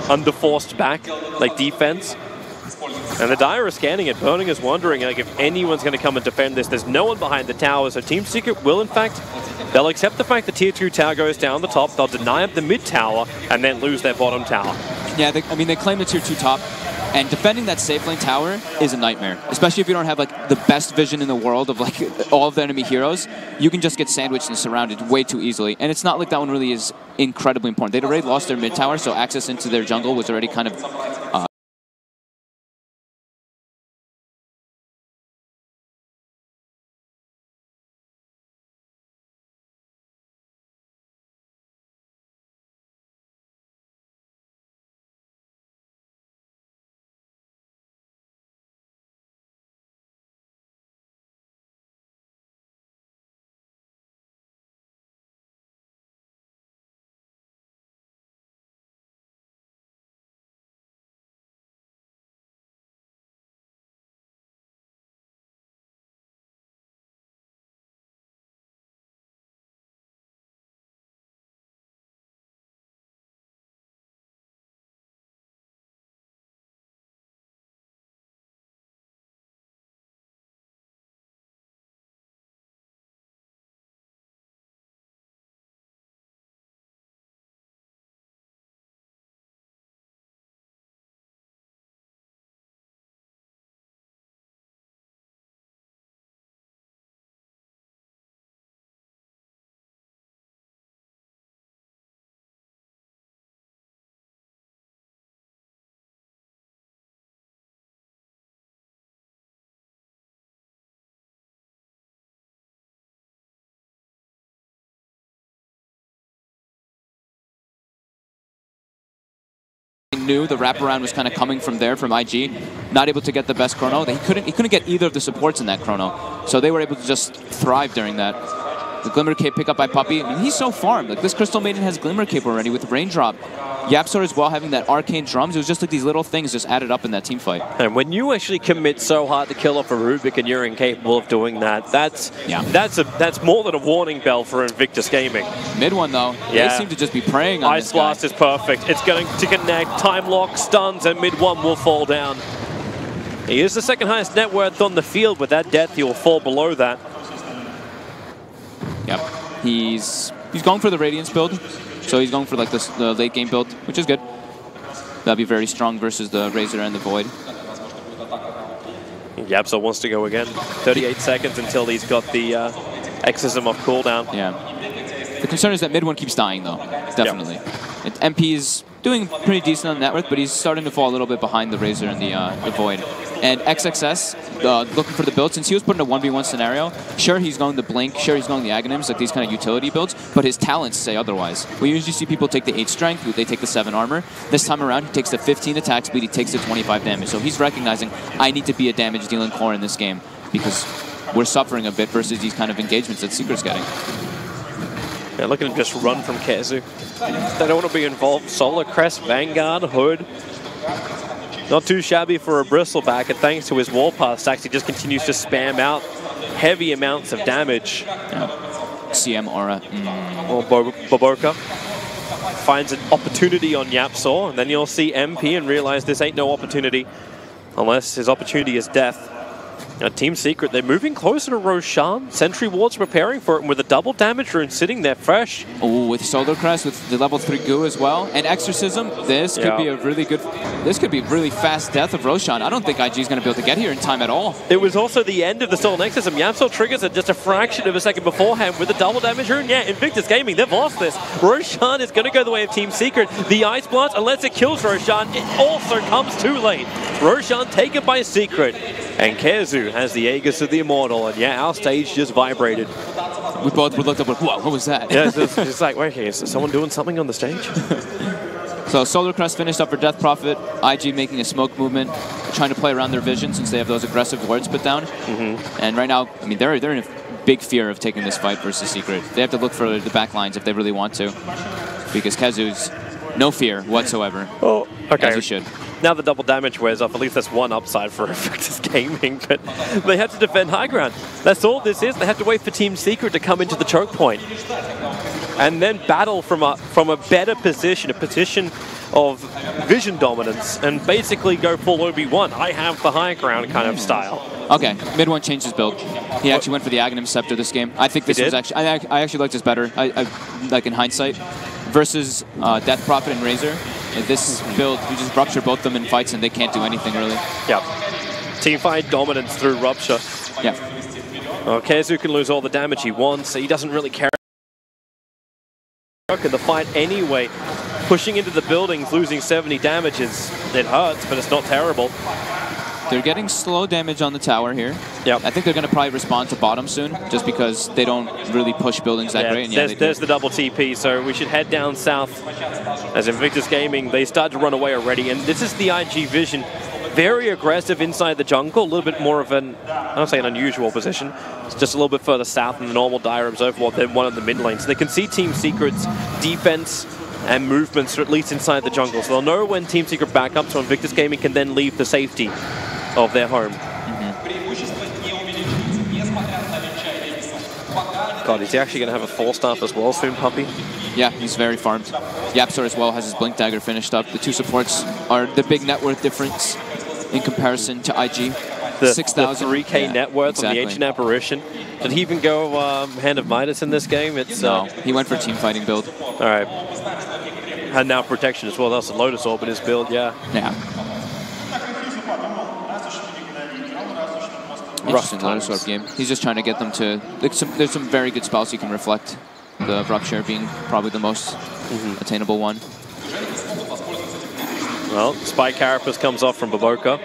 Under forced back, like defense. And the Dire is scanning it. Burning is wondering like if anyone's going to come and defend this. There's no one behind the tower, so Team Secret will, in fact, they'll accept the fact the tier 2 tower goes down the top. They'll deny up the mid tower and then lose their bottom tower. Yeah, they claim the tier 2 top. And defending that safe lane tower is a nightmare, especially if you don't have like the best vision in the world of like all of the enemy heroes. You can just get sandwiched and surrounded way too easily. And it's not like that one really is incredibly important. They'd already lost their mid tower, so access into their jungle was already kind of knew the wraparound was kind of coming from there, from IG. Not able to get the best chrono. He couldn't get either of the supports in that chrono. So they were able to just thrive during that. The Glimmer Cape pick up by Puppey. I mean, he's so farmed. Like, this Crystal Maiden has Glimmer Cape already with Raindrop. Yapsor as well having that Arcane Drums. It was just like these little things just added up in that team fight. And when you actually commit so hard to kill off a Rubik and you're incapable of doing that, that's more than a warning bell for Invictus Gaming. Mid one though, they seem to just be preying on Ice Blast is perfect. It's going to connect, time lock, stuns, and mid one will fall down. He is the second highest net worth on the field. With that death, he will fall below that. Yep, he's going for the Radiance build, so he's going for like the late game build, which is good. That'll be very strong versus the Razor and the Void. Yapsor wants to go again. 38 seconds until he's got the Exorcism off cooldown. Yeah. The concern is that mid one keeps dying though, definitely. Yep. MP is doing pretty decent on net worth, but he's starting to fall a little bit behind the Razor and the Void. And XXS, looking for the build, since he was put in a 1v1 scenario, sure he's going the Blink, sure he's going the Aghanims, like these kind of utility builds, but his talents say otherwise. We usually see people take the 8 strength, they take the 7 armor. This time around, he takes the 15 attack speed, he takes the 25 damage. So he's recognizing, I need to be a damage dealing core in this game, because we're suffering a bit versus these kind of engagements that Secret's getting. Yeah, look at him just run from KheZu. They don't want to be involved. Solar Crest, Vanguard, Hood. Not too shabby for a Bristleback, and thanks to his Warpath stacks, he just continues to spam out heavy amounts of damage. Yeah. CM Aura. Or Boboka finds an opportunity on Yapsor, and then you'll see MP and realize this ain't no opportunity unless his opportunity is death. Now, Team Secret, they're moving closer to Roshan. Sentry Ward's preparing for it, and with a double damage rune sitting there fresh. Oh, with Solar Crest, with the level 3 goo as well, and Exorcism, this could be a really good, this could be really fast death of Roshan. I don't think IG is going to be able to get here in time at all. It was also the end of the Soul Exorcism. Yapsor triggers it just a fraction of a second beforehand with a double damage rune. Yeah, Invictus Gaming, they've lost this. Roshan is going to go the way of Team Secret. The Ice Blast, unless it kills Roshan, it also comes too late. Roshan taken by Secret. And KheZu has the Aegis of the Immortal, and yeah, our stage just vibrated. We both looked up like, whoa, what was that? Yeah, it's just like, wait, is someone doing something on the stage? So Solar Crest finished up for Death Prophet, IG making a smoke movement, trying to play around their vision since they have those aggressive wards put down. And right now, I mean, they're in a big fear of taking this fight versus Secret. They have to look for the back lines if they really want to, because KheZu's no fear whatsoever. Oh, okay. As he should. Now the double damage wears off. At least that's one upside for Invictus Gaming, but they have to defend high ground. That's all this is. They have to wait for Team Secret to come into the choke point and then battle from a better position, a position of vision dominance, and basically go full Obi-Wan. I have the high ground kind of style. Okay, mid one changed his build. He actually went for the Aghanim Scepter this game. I think this was actually, I actually liked this better, I like in hindsight, versus Death Prophet and Razor. This build, you just rupture both of them in fights and they can't do anything really. Yeah. Team fight dominance through rupture. Yeah. KheZu can lose all the damage he wants, so he doesn't really care in the fight anyway. Pushing into the buildings, losing 70 damage it hurts, but it's not terrible. They're getting slow damage on the tower here. Yep. I think they're going to probably respond to bottom soon, just because they don't really push buildings that great. And there's the double TP, so we should head down south. As Invictus Gaming, they start to run away already, and this is the IG vision. Very aggressive inside the jungle, a little bit more of an, I don't say an unusual position. It's just a little bit further south than the normal dire observer than one of the mid lanes. So they can see Team Secret's defense and movements, or at least inside the jungle. So they'll know when Team Secret back up, so Invictus Gaming can then leave the safety of their home. God, is he actually going to have a 4-staff as well soon, Puppey? Yeah, he's very farmed. Yapsor as well has his Blink Dagger finished up. The two supports are the big net worth difference in comparison to IG. The 6,000. 3K net worth on the Ancient Apparition. Did he even go Hand of Midas in this game? No, he went for team fighting build. All right. And now protection as well. That's a Lotus Orb in his build, yeah. Yeah. Interesting Lotus Orb game. He's just trying to get them to... There's some very good spells he can reflect. The Rupture being probably the most attainable one. Well, Spike Carapace comes off from Boboka.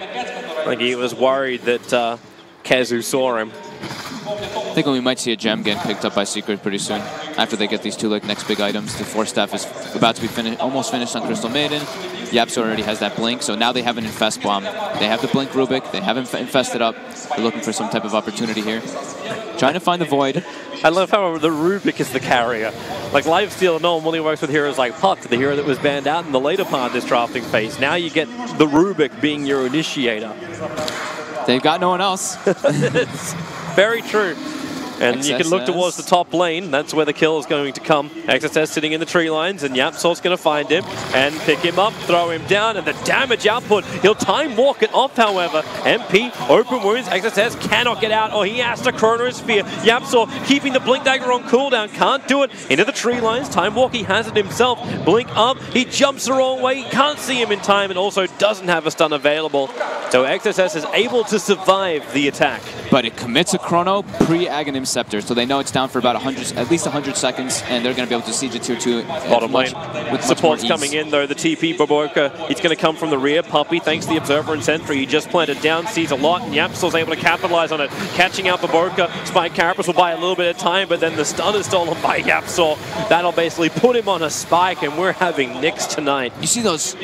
Like he was worried that KheZu saw him. I think we might see a gem get picked up by Secret pretty soon. after they get these two next big items. The Force Staff is about to be almost finished on Crystal Maiden. Yapso already has that Blink, so now they have an Infest Bomb. They have the Blink Rubik, they have Infested up. They're looking for some type of opportunity here. Trying to find the Void. I love how the Rubik is the carrier. Like Lifesteal normally works with heroes like Puck, the hero that was banned out in the later part of this drafting phase. Now you get the Rubik being your initiator. They've got no one else. It's very true. And you can look towards the top lane. That's where the kill is going to come. XSS sitting in the tree lines, and Yapsor's going to find him and pick him up, throw him down, and the damage output. He'll time walk it off, however. MP, open wounds. XSS cannot get out, or he has to Chronosphere. Yapsor keeping the Blink Dagger on cooldown. Can't do it. Into the tree lines. Time walk, he has it himself. Blink up. He jumps the wrong way. Can't see him in time, and also doesn't have a stun available. So XSS is able to survive the attack. But it commits a Chrono pre-Aghanim Scepter, so they know it's down for about at least 100 seconds, and they're going to be able to siege it tier 2 bottom lane. With Support's coming in though, the TP Baboka. He's going to come from the rear. Puppy, thanks to the Observer and Sentry, he just planted down, sees a lot, and Yapsor's able to capitalize on it. Catching out Baboka. Spike Carapace will buy a little bit of time, but then the stun is stolen by Yapsor. That'll basically put him on a spike, and we're having Nyx tonight. You see those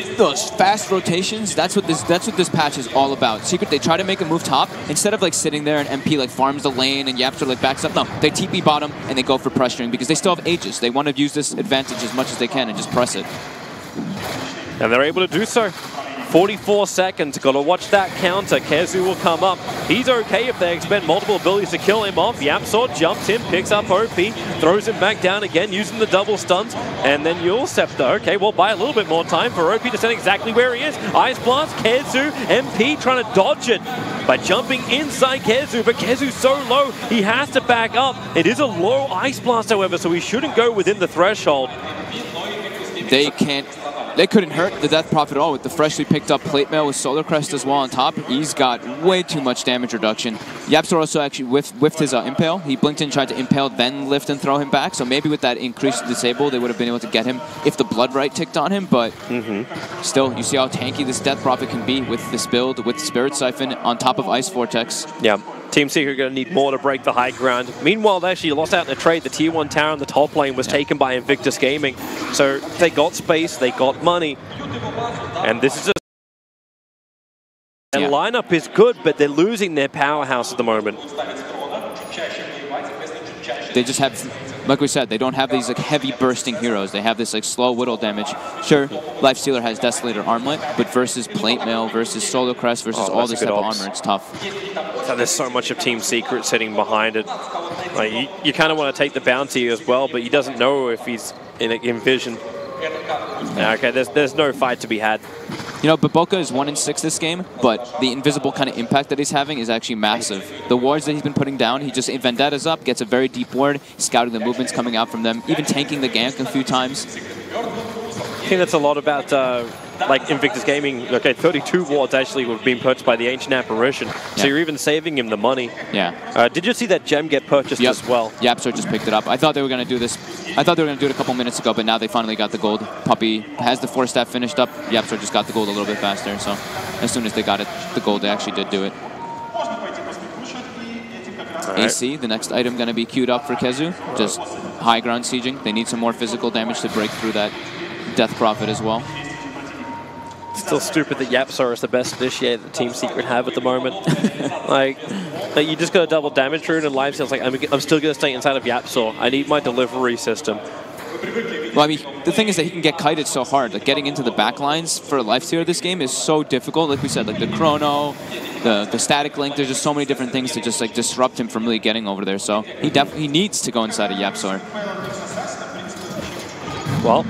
fast rotations? That's what this patch is all about. Secret, they try to make a move top, instead of like sitting there and MP like farms the lane and Yapsor like backs up. No, they TP bottom and they go for pressuring because they still have Aegis. They want to use this advantage as much as they can and just press it. And they're able to do so. 44 seconds, gotta watch that counter. Kezu will come up. He's okay if they expend multiple abilities to kill him off. Yapsor jumps in, picks up OP, throws him back down again using the double stuns, and then Yule Scepter. Okay, we'll buy a little bit more time for OP to send exactly where he is. Ice Blast, Kezu, MP trying to dodge it by jumping inside Kezu, but Kezu's so low, he has to back up. It is a low Ice Blast, however, so he shouldn't go within the threshold. They couldn't hurt the Death Prophet at all with the freshly picked up Plate Mail with Solar Crest as well on top. He's got way too much damage reduction. Yapsor also actually whiffed his Impale. He blinked in, tried to Impale, then lift and throw him back. So maybe with that increased disable, they would have been able to get him if the Blood Right ticked on him. But still, you see how tanky this Death Prophet can be with this build, with Spirit Siphon on top of Ice Vortex. Yeah. Team Secret are going to need more to break the high ground. Meanwhile, they actually lost out in a trade. The tier 1 tower on the top lane was taken by Invictus Gaming. So they got space, they got money. And this is just... Their lineup is good, but they're losing their powerhouse at the moment. They just have, like we said, they don't have these like heavy bursting heroes. They have this like slow whittle damage. Sure, Lifestealer has Desolator Armlet, but versus Plate Mail, versus Solar Crest, versus all this type of armor, it's tough. So there's so much of Team Secret sitting behind it. Like, you kind of want to take the bounty as well, but he doesn't know if he's in vision. Okay, there's no fight to be had. You know, Baboka is 1-6 this game, but the invisible kind of impact that he's having is actually massive. The wards that he's been putting down, he just Vendettas up, gets a very deep ward, scouting the movements coming out from them, even tanking the gank a few times. I think that's a lot about like Invictus Gaming. Okay, 32 wards actually were being purchased by the Ancient Apparition, so you're even saving him the money. Yeah. Did you see that gem get purchased as well? Yapsor just picked it up. I thought they were going to do this. I thought they were going to do it a couple minutes ago, but now they finally got the gold. Puppy has the 4-staff finished up. Yapsor just got the gold a little bit faster, so as soon as they got it, the gold, they actually did do it. AC, the next item going to be queued up for Kezu. Just high ground sieging. They need some more physical damage to break through that Death Prophet as well. Still stupid that Yapsor is the best initiator that Team Secret have at the moment. like you just got a double damage rune and Lifesteal's like, I'm still going to stay inside of Yapsor. I need my delivery system. Well, I mean, the thing is that he can get kited so hard. Like, getting into the backlines for a Lifestealer this game is so difficult. Like we said, like the Chrono, the static link, there's just so many different things to just like disrupt him from really getting over there. So he needs to go inside of Yapsor. Well,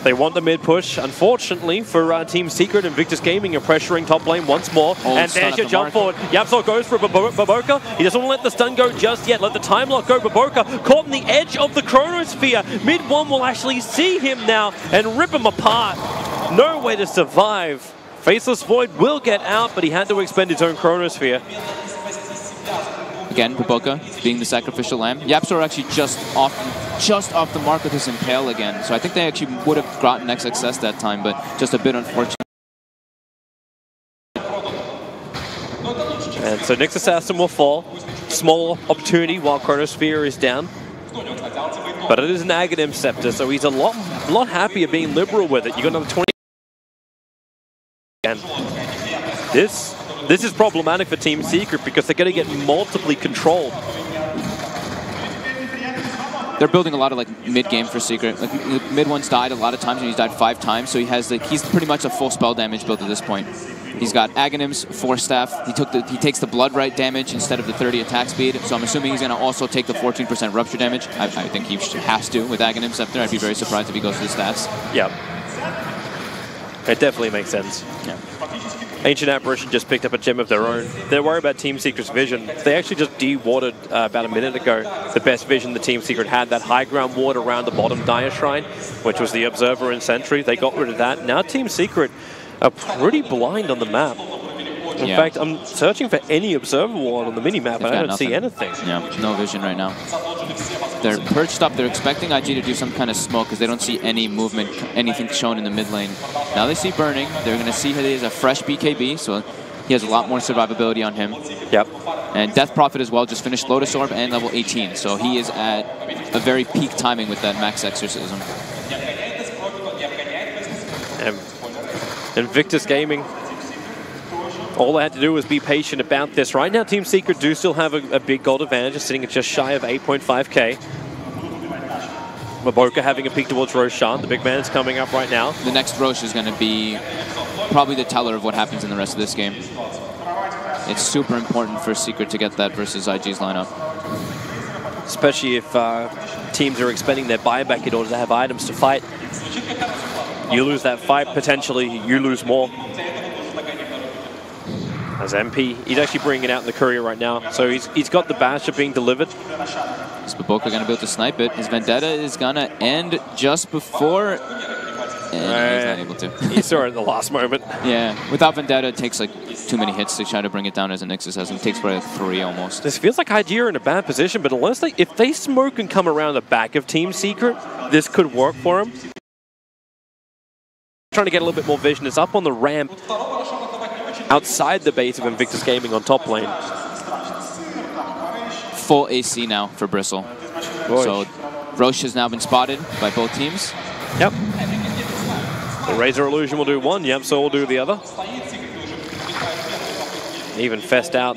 they want the mid push. Unfortunately for Team Secret, Invictus Gaming are pressuring top lane once more. And there's your jump forward. Yapsor goes for Baboka. He doesn't want to let the stun go just yet. Let the time lock go. Baboka caught in the edge of the Chronosphere. Mid one will actually see him now and rip him apart. No way to survive. Faceless Void will get out, but he had to expend his own Chronosphere. Again, Baboka being the sacrificial lamb. Yapsor actually just off the mark with his Impale again. So I think they actually would have gotten XXS that time, but just a bit unfortunate. And so Nyx Assassin will fall. Small opportunity while Chronosphere is down. But it is an Aghanim Scepter, so he's a lot happier being liberal with it. You got another 20. And this is problematic for Team Secret because they're going to get multiply controlled. They're building a lot of like mid game for Secret. Like mid one's died a lot of times, and he's died 5 times, so he's pretty much a full spell damage build at this point. He's got Aghanims, 4 staff. He takes the Blood Right damage instead of the 30 attack speed, so I'm assuming he's going to also take the 14% rupture damage. I think he has to with Aghanim Scepter. I'd be very surprised if he goes to the stats. Yeah. It definitely makes sense. Yeah. Ancient Apparition just picked up a gem of their own. They're worried about Team Secret's vision. They actually just de-watered about a minute ago the best vision the Team Secret had, that high ground ward around the bottom Dire Shrine, which was the Observer and Sentry. They got rid of that. Now Team Secret are pretty blind on the map. In fact, I'm searching for any Observer ward on the mini-map, and I don't see anything. Yeah, no vision right now. They're perched up. They're expecting IG to do some kind of smoke because they don't see any movement, anything shown in the mid lane. Now they see Burning. They're going to see he has a fresh BKB, so he has a lot more survivability on him. Yep. And Death Prophet as well just finished Lotus Orb and level 18, so he is at a very peak timing with that max exorcism. INVICTUS Gaming, all they had to do was be patient about this. Right now, Team Secret do still have a big gold advantage, sitting at just shy of 8.5k. Maboka having a peek towards Roshan. The big man is coming up right now. The next Rosh is going to be probably the teller of what happens in the rest of this game. It's super important for Secret to get that versus IG's lineup. Especially if teams are expending their buyback in order to have items to fight. You lose that fight, potentially you lose more. As MP, he's actually bringing it out in the courier right now. So he's got the Basher being delivered. Is Maboka going to be able to snipe it? His Vendetta is going to end just before... And he's not able to. He saw it in the last moment. Yeah, without Vendetta, it takes like too many hits to try to bring it down as an Nexus has. It takes probably like 3 almost. This feels like IG are in a bad position, but unless if they smoke and come around the back of Team Secret, this could work for him. Trying to get a little bit more vision. It's up on the ramp outside the base of INVICTUS Gaming on top lane. Full AC now for Bristle. Boy. So Rosh has now been spotted by both teams. Yep. The Razor Illusion will do one, yep, so we'll do the other. Even Fest out.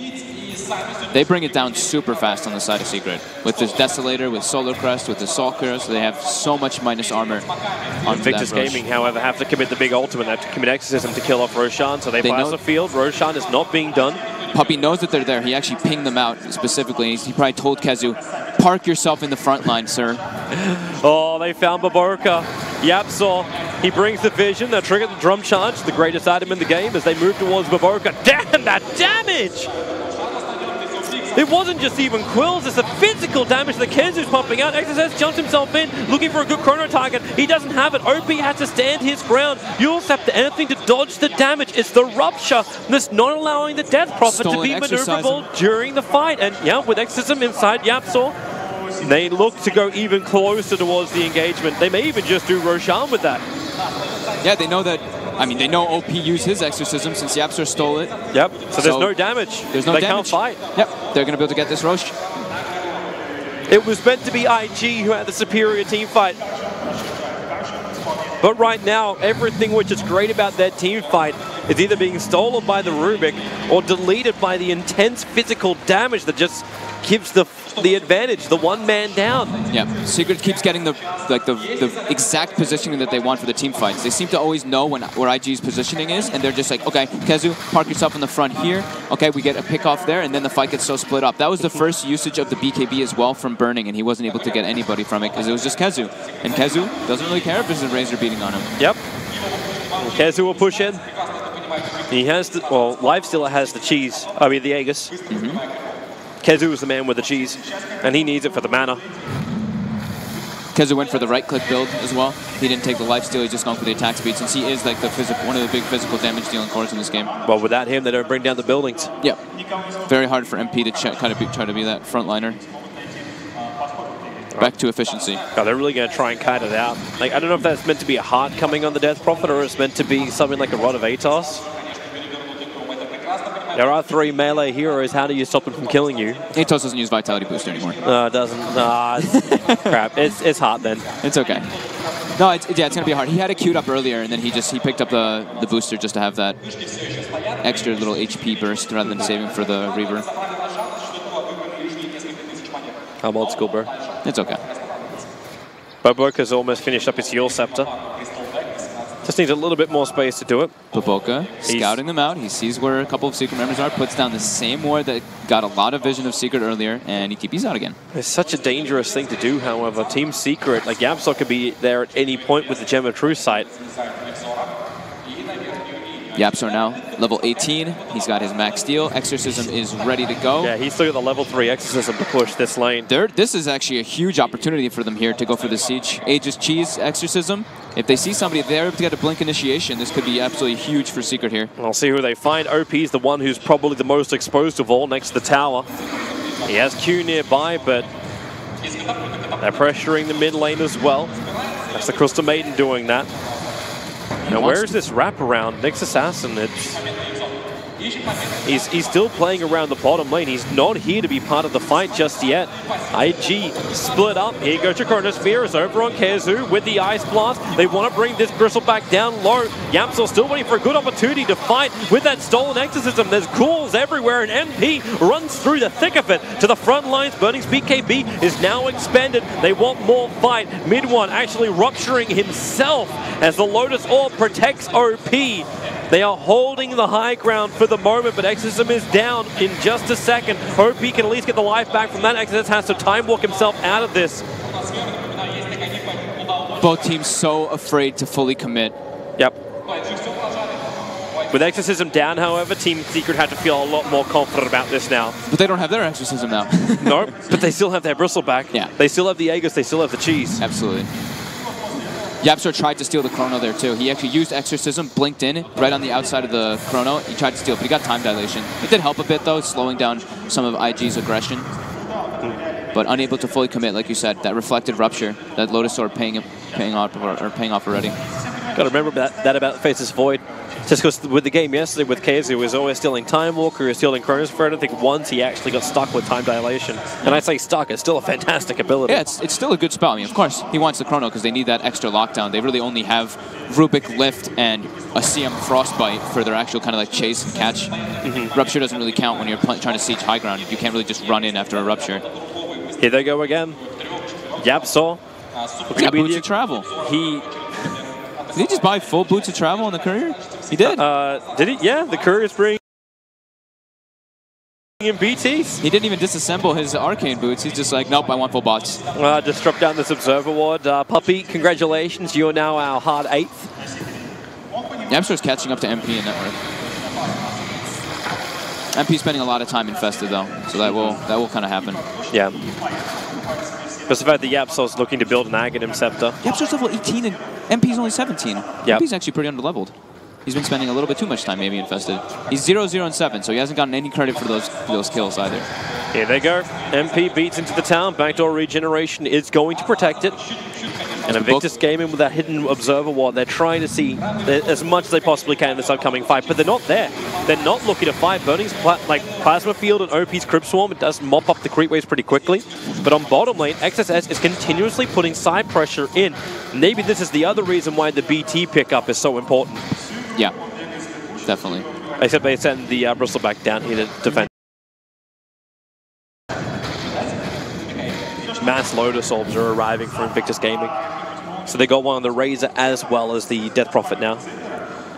They bring it down super fast on the side of Secret. With this Desolator, with Solar Crest, with the Sulker, so they have so much minus armor on INVICTUS Gaming, however, have to commit the big ultimate. They have to commit Exorcism to kill off Roshan, so they pass the field. Roshan is not being done. Puppey knows that they're there. He actually pinged them out specifically. He probably told Kezu, park yourself in the front line, sir. Oh, they found Maboka. Yapsaw, he brings the vision. They'll trigger the drum charge, the greatest item in the game, as they move towards Maboka. Damn, that damage! It wasn't just even quills, it's the physical damage that Kenzu's pumping out. Exorcist jumps himself in, looking for a good chrono target. He doesn't have it. OP has to stand his ground. You'll have to anything to dodge the damage. It's the Rupture that's not allowing the Death Prophet to be maneuverable during the fight. And yeah, with Exorcism inside Yapsaw, they look to go even closer towards the engagement. They may even just do Roshan with that. Yeah, they know that. I mean, they know OP used his Exorcism since Yapsaw stole it. Yep, so there's no damage. There's no damage. They can't fight. Yep, they're going to be able to get this Rosh. It was meant to be IG who had the superior team fight. But right now, everything which is great about that team fight is either being stolen by the Rubik or deleted by the intense physical damage that just gives the advantage, the one man down. Yeah, Secret keeps getting the exact positioning that they want for the team fights. They seem to always know where IG's positioning is, and they're just like, okay, Kezu, park yourself in the front here. Okay, we get a pick off there, and then the fight gets so split up. That was the first usage of the BKB as well from Burning, and he wasn't able to get anybody from it because it was just Kezu. And Kezu doesn't really care if there's a Razor beating on him. Yep. Kezu will push in. He has the, well, Lifestealer has the cheese, I mean the Aegis. Kezu is the man with the cheese, and he needs it for the mana. Kezu went for the right-click build as well. He didn't take the lifesteal, he's just gone for the attack speed, since he is like the one of the big physical damage-dealing cores in this game. Well, without him, they don't bring down the buildings. Yeah. Very hard for MP to try to be that frontliner. Back to efficiency. God, they're really going to try and cut it out. Like, I don't know if that's meant to be a heart coming on the Death Prophet, or it's meant to be something like a Rod of Atos. There are 3 melee heroes. How do you stop them from killing you? Atos doesn't use Vitality Booster anymore. It doesn't. Crap. It's hard then. It's okay. No, it's going to be hard. He had it queued up earlier, and then he picked up the booster just to have that extra little HP burst rather than saving for the Reaver. I'm old school, bro. It's okay. Boboka's almost finished up his heal scepter. Just needs a little bit more space to do it. Boboka scouting them out. He sees where a couple of Secret members are, puts down the same ward that got a lot of vision of Secret earlier, and he TPs out again. It's such a dangerous thing to do, however. Team Secret, like Yamsol could be there at any point with the Gem of Truth sight. Yapsor now, level 18. He's got his max steal. Exorcism is ready to go. Yeah, he's still got the level 3 Exorcism to push this lane. This is actually a huge opportunity for them here to go for the Siege. Aegis Cheese Exorcism. If they see somebody there to get a Blink Initiation, this could be absolutely huge for Secret here. I'll see who they find. OP's the one who's probably the most exposed of all next to the tower. He has Q nearby, but they're pressuring the mid lane as well. That's the Crystal Maiden doing that. Now, where's this wraparound? Next Assassin, he's still playing around the bottom lane. He's not here to be part of the fight just yet. IG split up. Here goes Chronosphere is over on Kezu with the Ice Blast. They want to bring this Bristle back down low. Yamsel still waiting for a good opportunity to fight with that stolen Exorcism. There's ghouls everywhere, and MP runs through the thick of it to the front lines. Burning's BKB is now expanded. They want more fight. Mid one actually rupturing himself as the Lotus Orb protects OP. They are holding the high ground for the moment, but Exorcism is down in just a second. OP can at least get the life back from that. Exorcism has to time walk himself out of this. Both teams so afraid to fully commit. Yep. With Exorcism down, however, Team Secret had to feel a lot more confident about this now. But they don't have their Exorcism now. No, but they still have their Bristle back. Yeah. They still have the Aegis, they still have the cheese. Absolutely. Yapsor tried to steal the Chrono there too. He actually used Exorcism, blinked in, right on the outside of the Chrono. He tried to steal, but he got time dilation. It did help a bit though, slowing down some of IG's aggression. But unable to fully commit, like you said, that reflected Rupture, that Lotus Orb paying off already. Got to remember that about Faceless Void. Just because with the game yesterday with KZ, he was always stealing Time Walker, he was stealing Chronosphere. I don't think once he actually got stuck with Time Dilation. And I say stuck, it's still a fantastic ability. Yeah, it's still a good spell. I mean, of course, he wants the Chrono because they need that extra lockdown. They really only have Rubik Lift and a CM Frostbite for their actual kind of like chase and catch. Rupture doesn't really count when you're trying to siege high ground. You can't really just run in after a Rupture. Here they go again. Yapsor. He got boots of travel. Did he just buy full boots of travel on the courier? He did. Did he? Yeah, the courier's bringing in BTs. He didn't even disassemble his arcane boots. He's just like, nope, I want full bots. Just drop down this Observer Ward. Puppy, congratulations. You're now our hard 8th. Yapsor's catching up to MP in network. MP's spending a lot of time infested though, so that will kind of happen. Yeah. Just the fact that Yapsor's looking to build an Aghanim Scepter. Yapsor's level 18 and MP's only 17. Yep. MP's actually pretty underleveled. He's been spending a little bit too much time maybe infested. He's 0-0 and 7, so he hasn't gotten any credit for those kills either. Here they go. MP beats into the town. Backdoor regeneration is going to protect it. And Invictus Gaming with that hidden Observer Ward, they're trying to see as much as they possibly can in this upcoming fight, but they're not there. They're not looking to fight. Burning's Plasma Field and OP's Crypt Swarm, it does mop up the creep waves pretty quickly. But on bottom lane, XSS is continuously putting side pressure in. Maybe this is the other reason why the BT pickup is so important. Yeah, definitely. Except they send the Bristle back down here to defend. Mass Lotus Orbs are arriving for Invictus Gaming. So they got one on the Razor as well as the Death Prophet now.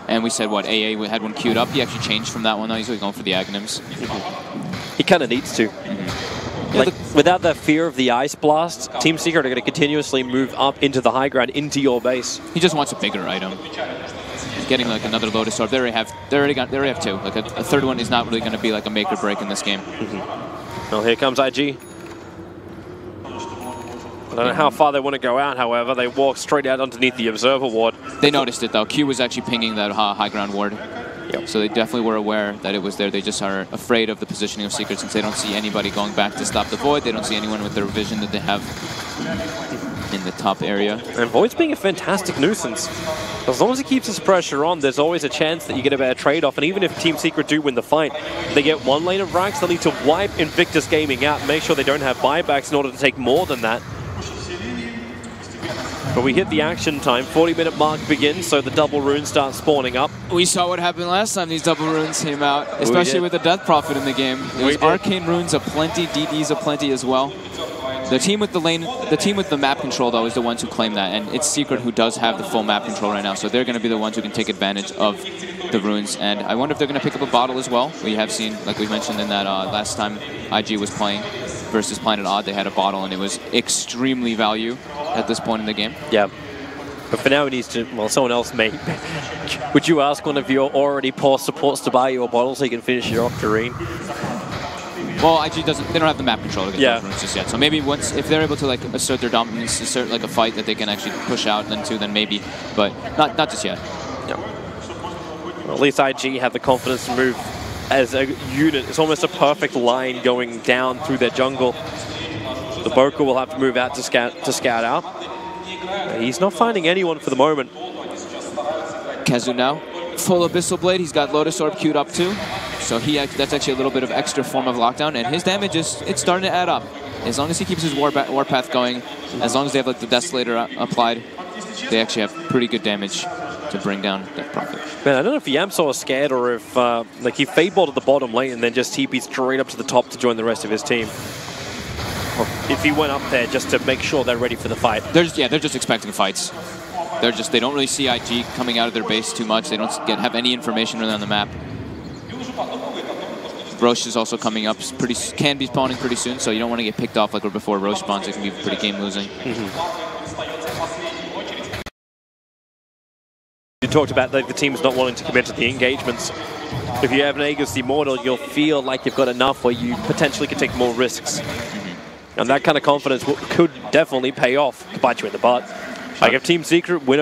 And we said, what, AA had one queued up? He actually changed from that one, though. He's really going for the Aghanims. He kind of needs to. Like, without that fear of the Ice Blast, Team Secret are going to continuously move up into the high ground, into your base. He just wants a bigger item. Getting like another Lotus Orb. They already have two. Like a third one is not really going to be like a make or break in this game. Well, here comes IG. I don't know how far they want to go out, however. They walk straight out underneath the Observer Ward. They noticed it, though. Q was actually pinging that high ground ward. Yep. So they definitely were aware that it was there. They just are afraid of the positioning of Secret since they don't see anybody going back to stop the Void. They don't see anyone with their vision that they have. in the top area. And Void's being a fantastic nuisance. As long as he keeps his pressure on, there's always a chance that you get a better trade-off. And even if Team Secret do win the fight, they get one lane of racks, they'll need to wipe Invictus Gaming out, make sure they don't have buybacks in order to take more than that. But we hit the action time, 40-minute mark begins, so the double runes start spawning up. We saw what happened last time these double runes came out, especially with the Death Prophet in the game. There's arcane runes aplenty, DDs aplenty as well. The team with the map control though is the ones who claim that, and it's Secret who does have the full map control right now, so they're going to be the ones who can take advantage of the runes. And I wonder if they're going to pick up a bottle as well. We have seen, like we mentioned in that last time IG was playing versus Planet Odd, they had a bottle and it was extremely value at this point in the game. Yeah. But for now, it needs to, well, someone else may. Would you ask one of your already poor supports to buy you a bottle so you can finish your Octarine? Well, IG doesn't, they don't have the map control against those runes just yet. So maybe once, if they're able to like assert their dominance, assert like a fight that they can actually push out then maybe, but not just yet. Yeah. Well, at least IG have the confidence to move as a unit. It's almost a perfect line going down through their jungle. The Boka will have to move out to scout out. He's not finding anyone for the moment. Kazu now, full Abyssal Blade. He's got Lotus Orb queued up too. So that's actually a little bit of extra form of lockdown, and his damage it's starting to add up. As long as he keeps his Warpath going, as long as they have like the Desolator applied, they actually have pretty good damage to bring down Death Prophet. Man, I don't know if Yamso is scared or if like he fade-balled at the bottom lane and then just TP'd straight up to the top to join the rest of his team. Or if he went up there just to make sure they're ready for the fight. They're just expecting fights. They don't really see IG coming out of their base too much. They don't have any information really on the map. Roche is also coming up, can be spawning pretty soon, so you don't want to get picked off like before Roche spawns. It can be pretty game losing. You talked about like, the teams not wanting to commit to the engagements. If you have an Aegis Immortal, you'll feel like you've got enough where you potentially can take more risks. And that kind of confidence could definitely pay off to bite you in the butt. Like if Team Secret lose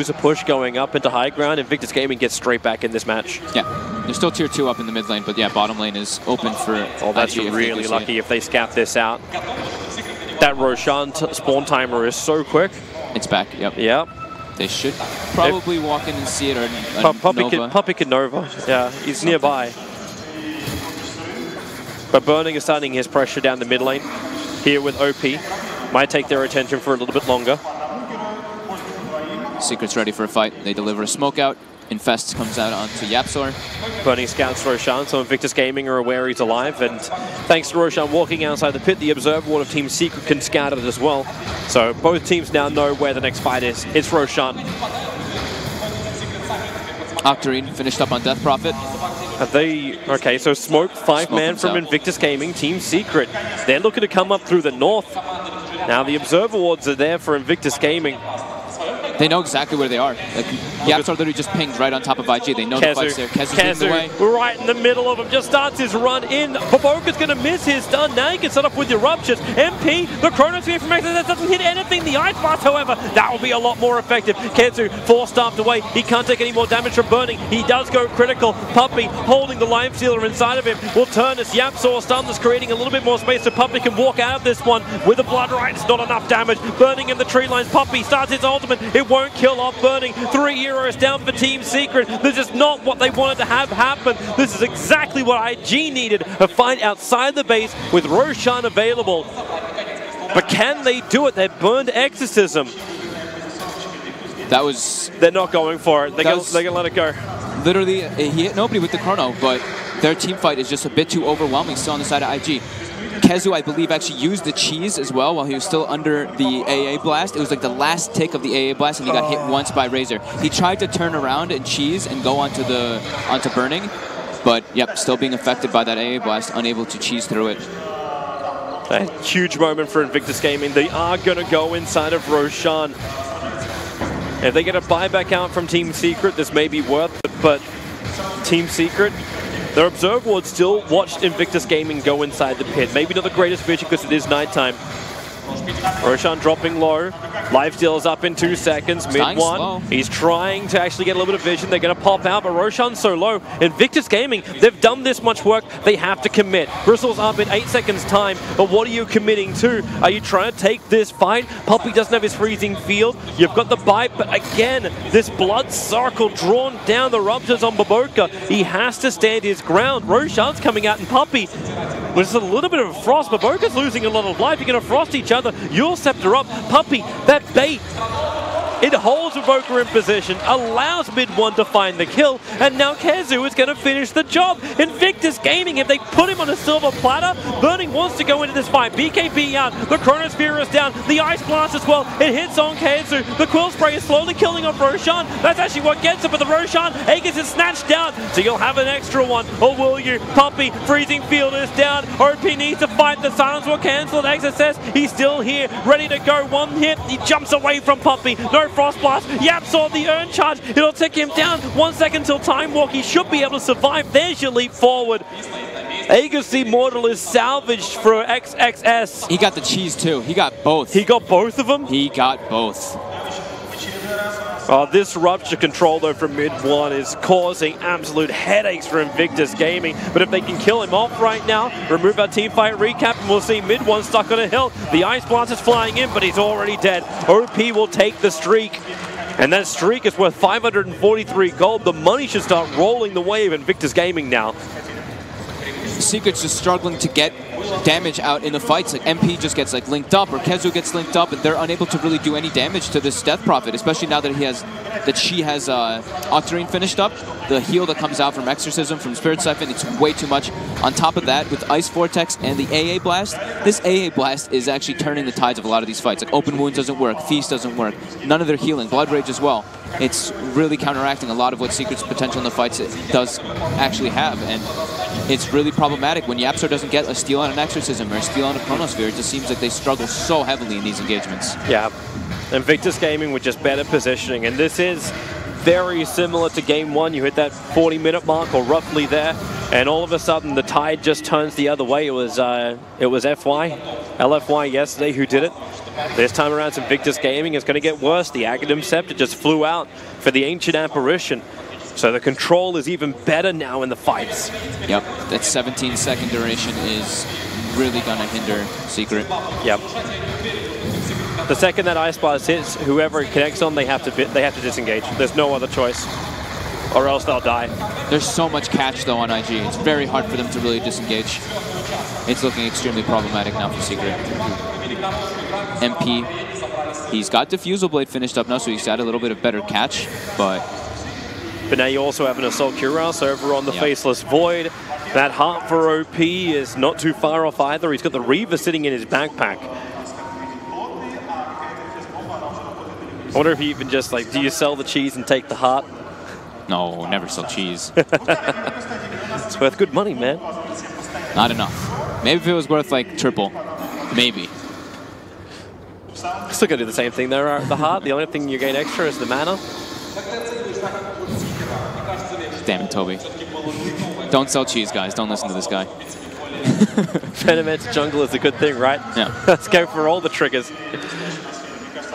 a push going up into high ground, Invictus Gaming gets straight back in this match. Yeah, they're still tier 2 up in the mid lane, but yeah, bottom lane is open for Oh, that's IG really lucky if they scout this out. That Roshan spawn timer is so quick. It's back, yep. Yep. They should probably walk in and see it, or Puppy could Nova. Yeah, he's nearby. But Burning is starting his pressure down the mid lane here with OP. Might take their attention for a little bit longer. Secret's ready for a fight. They deliver a smoke out. Infest comes out onto Yapzor. Burning scouts Roshan, so Invictus Gaming are aware he's alive, and thanks to Roshan walking outside the pit, the Observer Ward of Team Secret can scout it as well. So both teams now know where the next fight is. It's Roshan. Octarine finished up on Death Prophet. Okay, so Smoke, 5-man from Invictus Gaming, Team Secret. They're looking to come up through the north. Now the Observer Wards are there for Invictus Gaming. They know exactly where they are. Like, Yapzor literally just pinged right on top of IG. They know the fight's there. Kezu's in the way. Right in the middle of him, just starts his run in. Baboka's going to miss his stun. Now he can set up with Eruptions. MP, the Chronosphere from Exodus, that doesn't hit anything. The Ice Blast, however, that will be a lot more effective. Kezu, 4-staffed away. He can't take any more damage from Burning. He does go critical. Puppy, holding the Lime Stealer inside of him, will turn as Yapzor stuns, creating a little bit more space so Puppy can walk out of this one with a Blood Right. It's not enough damage. Burning in the tree lines. Puppy starts his ultimate. It won't kill off Burning. 3 heroes down for Team Secret. This is not what they wanted to have happen. This is exactly what IG needed. A fight outside the base with Roshan available. But can they do it? They're burned Exorcism. They're not going for it. They're going to let it go. Literally, he hit nobody with the Chrono, but their team fight is just a bit too overwhelming still on the side of IG. Kezu, I believe, actually used the cheese as well while he was still under the AA blast. It was like the last tick of the AA blast, and he got hit once by Razor. He tried to turn around and cheese and go onto Burning, but yep, still being affected by that AA blast, unable to cheese through it. A huge moment for Invictus Gaming. They are going to go inside of Roshan. If they get a buyback out from Team Secret, this may be worth it, but Team Secret, their Observer Ward still watched Invictus Gaming go inside the pit. Maybe not the greatest vision because it is nighttime, Roshan dropping low. Lifesteal's up in 2 seconds. Mid dying one. slow. He's trying to actually get a little bit of vision. They're going to pop out, but Roshan's so low. Invictus Gaming, they've done this much work. They have to commit. Bristle's up in 8 seconds time, but what are you committing to? Are you trying to take this fight? Puppey doesn't have his freezing field. You've got the bite, but again, this blood circle drawn down the ruptures on Baboka. He has to stand his ground. Roshan's coming out, and Puppey with just a little bit of a frost. Baboka's losing a lot of life. You're going to frost each other. You'll scepter up. Puppey, that bait, it holds Baboka in position, allows mid one to find the kill, and now Kezu is going to finish the job. Invictus Gaming, if they put him on a silver platter, Burning wants to go into this fight. BKB out, the Chronosphere is down, the Ice Blast as well, it hits on Kezu, the Quill Spray is slowly killing off Roshan, that's actually what gets it, but the Roshan, Aegis is snatched down, so you'll have an extra one, or will you? Puppey, Freezing Field is down, OP needs to fight, the silence will cancel, XSS, he's still here, ready to go, one hit, he jumps away from Puppey, no Frost Blast, Yap saw the Urn Charge, it'll take him down, 1 second till Time Walk, he should be able to survive, there's your leap forward. Aegis Immortal is salvaged for XXS. He got the cheese too, he got both. He got both of them? He got both. This rupture control though from mid one is causing absolute headaches for Invictus Gaming, but if they can kill him off right now, remove our team fight recap, and we'll see mid one stuck on a hill. The Ice Blast is flying in, but he's already dead. OP will take the streak, and that streak is worth 543 gold. The money should start rolling the way of Invictus Gaming now. Secret's just struggling to get damage out in the fights. Like MP just gets like linked up, or Kezu gets linked up, and they're unable to really do any damage to this Death Prophet, especially now that she has Octarine finished up. The heal that comes out from Exorcism, from Spirit Siphon, it's way too much. On top of that, with Ice Vortex and the AA Blast, this AA Blast is actually turning the tides of a lot of these fights. Like Open Wounds doesn't work, Feast doesn't work, none of their healing, Blood Rage as well. It's really counteracting a lot of what Secret's potential in the fights it does actually have, and it's really problematic when Yapso doesn't get a steal on an Exorcism or a steal on a Chronosphere. It just seems like they struggle so heavily in these engagements. Yeah, Invictus Gaming with just better positioning, and this is very similar to game one. You hit that 40-minute mark or roughly there, and all of a sudden the tide just turns the other way. It was LFY yesterday who did it. This time around, Invictus Gaming is going to get worse. The Aghanim Scepter just flew out for the Ancient Apparition. So the control is even better now in the fights. Yep, that 17-second duration is really going to hinder Secret. Yep. The second that Ice Blast hits, whoever it connects on, they have to disengage. There's no other choice, or else they'll die. There's so much catch though on IG. It's very hard for them to really disengage. It's looking extremely problematic now for Secret. MP, he's got Diffusal Blade finished up now, so he's got a little bit of better catch, but now you also have an Assault Cuirass over on the Faceless Void. That heart for OP is not too far off either. He's got the Reaver sitting in his backpack. I wonder if he even just, like, do you sell the cheese and take the heart? No, never sell cheese. It's worth good money, man. Not enough. Maybe if it was worth, like, triple. Maybe. Still gonna do the same thing there. The heart, the only thing you gain extra is the mana. Damn it, Toby. Don't sell cheese, guys. Don't listen to this guy. Venomet's jungle is a good thing, right? Yeah. Let's go for all the triggers.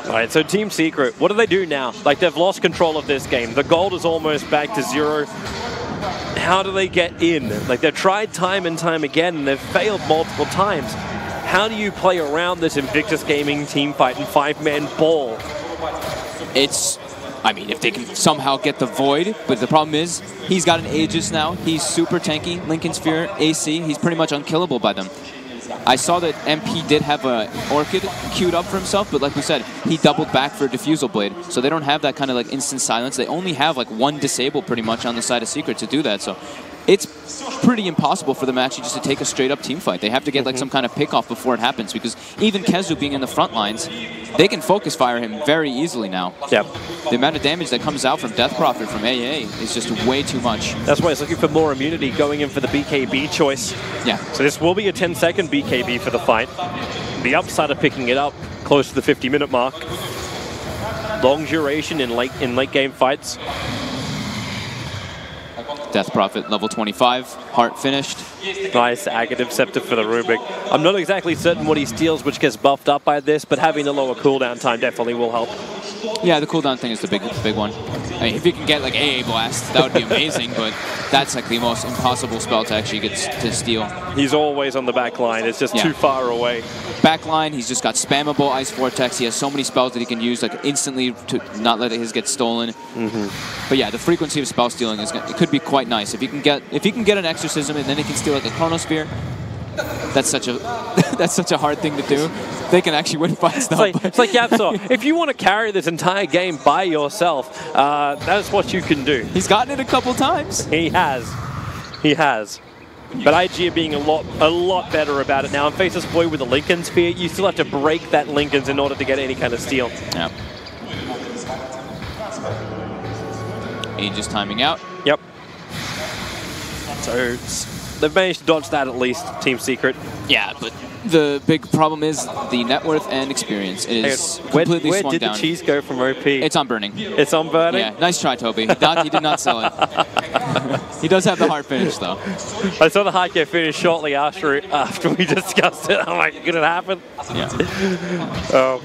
All right, so Team Secret, what do they do now? Like, they've lost control of this game. The gold is almost back to 0. How do they get in? Like, they've tried time and time again, and they've failed multiple times. How do you play around this Invictus Gaming team fight and 5-man ball? I mean, if they can somehow get the Void, but the problem is, he's got an Aegis now, he's super tanky, Lincoln Sphere, AC, he's pretty much unkillable by them. I saw that MP did have a Orchid queued up for himself, but like we said, he doubled back for a Diffusal Blade, so they don't have that kind of like instant silence. They only have like one disable pretty much on the side of Secret to do that, so it's pretty impossible for them actually just to take a straight up team fight. They have to get like some kind of pick off before it happens, because even Kezu being in the front lines, they can focus fire him very easily now. Yep. The amount of damage that comes out from Death Prophet from AA is just way too much. That's why he's looking for more immunity, going in for the BKB choice. Yeah. So this will be a 10-second BKB for the fight. The upside of picking it up close to the 50-minute mark. Long duration in late game fights. Death Prophet, level 25. Heart finished. Nice Agative Scepter for the Rubik. I'm not exactly certain what he steals, which gets buffed up by this, but having a lower cooldown time definitely will help. Yeah, the cooldown thing is the big one. I mean, if you can get like AA Blast, that would be amazing, but that's like the most impossible spell to actually get to steal. He's always on the back line. It's just too far away. Backline, he's just got spammable Ice Vortex. He has so many spells that he can use like instantly to not let his get stolen. But yeah, the frequency of spell stealing it could be quite nice. If you can get an Exorcism and then he can steal like a Chronosphere, that's such a hard thing to do. They can actually win fights though. It's like Yapsor, if you want to carry this entire game by yourself, that's what you can do. He's gotten it a couple times. He has. He has. But IG are being a lot better about it now. And Faceless Void with the Lincoln Sphere, you still have to break that Lincoln's in order to get any kind of steal. Yeah. Aegis timing out. Yep. So they've managed to dodge that at least, Team Secret. Yeah, but the big problem is the net worth and experience is completely where swung did down. the cheese go from OP? It's on burning. It's on burning? Yeah, nice try, Toby. He did not sell it. He does have the heart finish, though. I saw the heart get finished shortly after we discussed it. I'm like, could it happen? Yeah. Oh.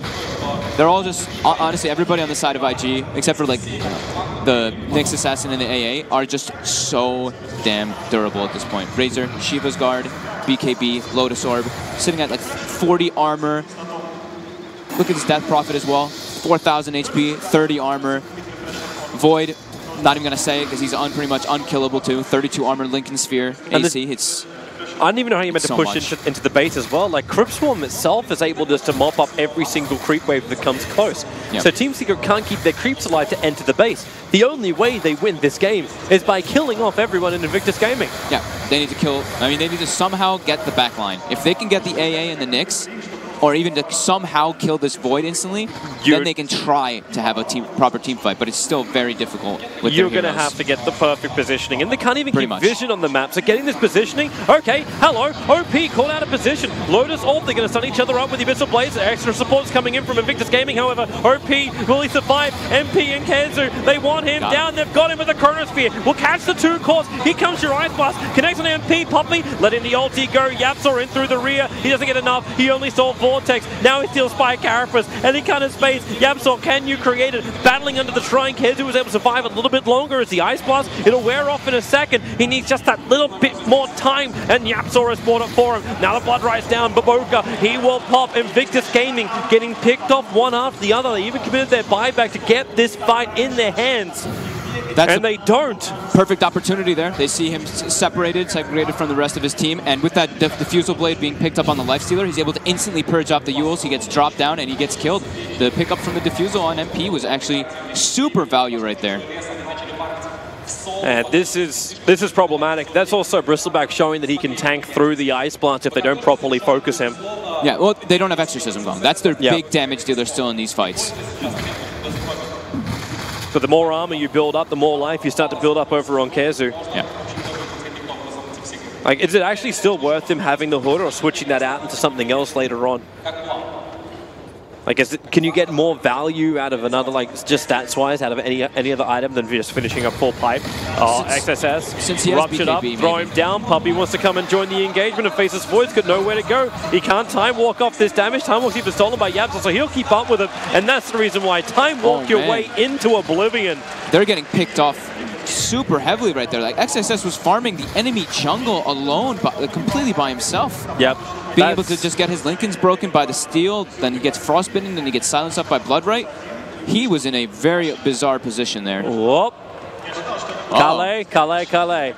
They're all just, honestly, everybody on the side of IG, except for like the Nyx Assassin and the AA, are just so damn durable at this point. Razor, Shiva's Guard, BKB, Lotus Orb, sitting at like 40 armor. Look at his Death Prophet as well. 4,000 HP, 30 armor. Void, not even going to say it because he's pretty much unkillable too. 32 armor, Lincoln Sphere, AC. It's I don't even know how you meant to so push into the base as well. Like, Crypt Swarm itself is able just to mop up every single creep wave that comes close. Yep. So Team Secret can't keep their creeps alive to enter the base. The only way they win this game is by killing off everyone in Invictus Gaming. Yeah, they need to kill, they need to somehow get the backline. If they can get the AA and the Nyx, or even to somehow kill this Void instantly, then they can try to have a proper team fight, but it's still very difficult with You're going to have to get the perfect positioning, and they can't even keep vision on the map, so getting this positioning, okay, hello, OP called out of position, Lotus Orb, they're going to stun each other up with the Abyssal Blades, extra supports coming in from Invictus Gaming, however, OP, will he survive? MP and Kenzu, they want him down, they've got him with the Chronosphere, will catch the two cores, here comes your Ice Blast, connects on MP, Poppy, letting the ulti go, Yapsor in through the rear, he doesn't get enough, he only saw Vortex, now he steals Spy Carapace, any kind of space, Yapsor, can you create it? Battling under the Shrine, Kenzu was able to survive a little bit longer as the Ice Blast, it'll wear off in a second, he needs just that little bit more time, and Yapsor has brought it for him, now the blood rides down, Baboka, he will pop, Invictus Gaming getting picked off one after the other, they even committed their buyback to get this fight in their hands. And they don't. Perfect opportunity there. They see him segregated from the rest of his team, and with that Diffusal Blade being picked up on the Lifestealer, he's able to instantly purge off the Yules. He gets dropped down and he gets killed. The pickup from the Diffusal on MP was actually super value right there. And this is problematic. That's also Bristleback showing that he can tank through the Ice Blast if they don't properly focus him. Yeah, well, they don't have Exorcism going. That's their big damage dealer still in these fights. But the more armor you build up, the more life you start to build up over on Kezu. Yeah. Like, is it actually still worth him having the hood or switching that out into something else later on? Like, can you get more value out of another, like, just stats-wise, out of any other item than just finishing up full pipe? Oh, XSS, since he has ruptured up, throw him down. Puppy wants to come and join the engagement, and Faceless Void's got nowhere to go. He can't Time Walk off this damage. Time Walk's even stolen by Yapsor, so he'll keep up with it, and that's the reason why. Time Walk your way into Oblivion. They're getting picked off super heavily right there. Like, XSS was farming the enemy jungle alone, completely by himself. Yep. Being able to just get his Lincolns broken by the steel, then he gets frostbitten, then he gets silenced up by Bloodright. He was in a very bizarre position there. Whoop. Calais.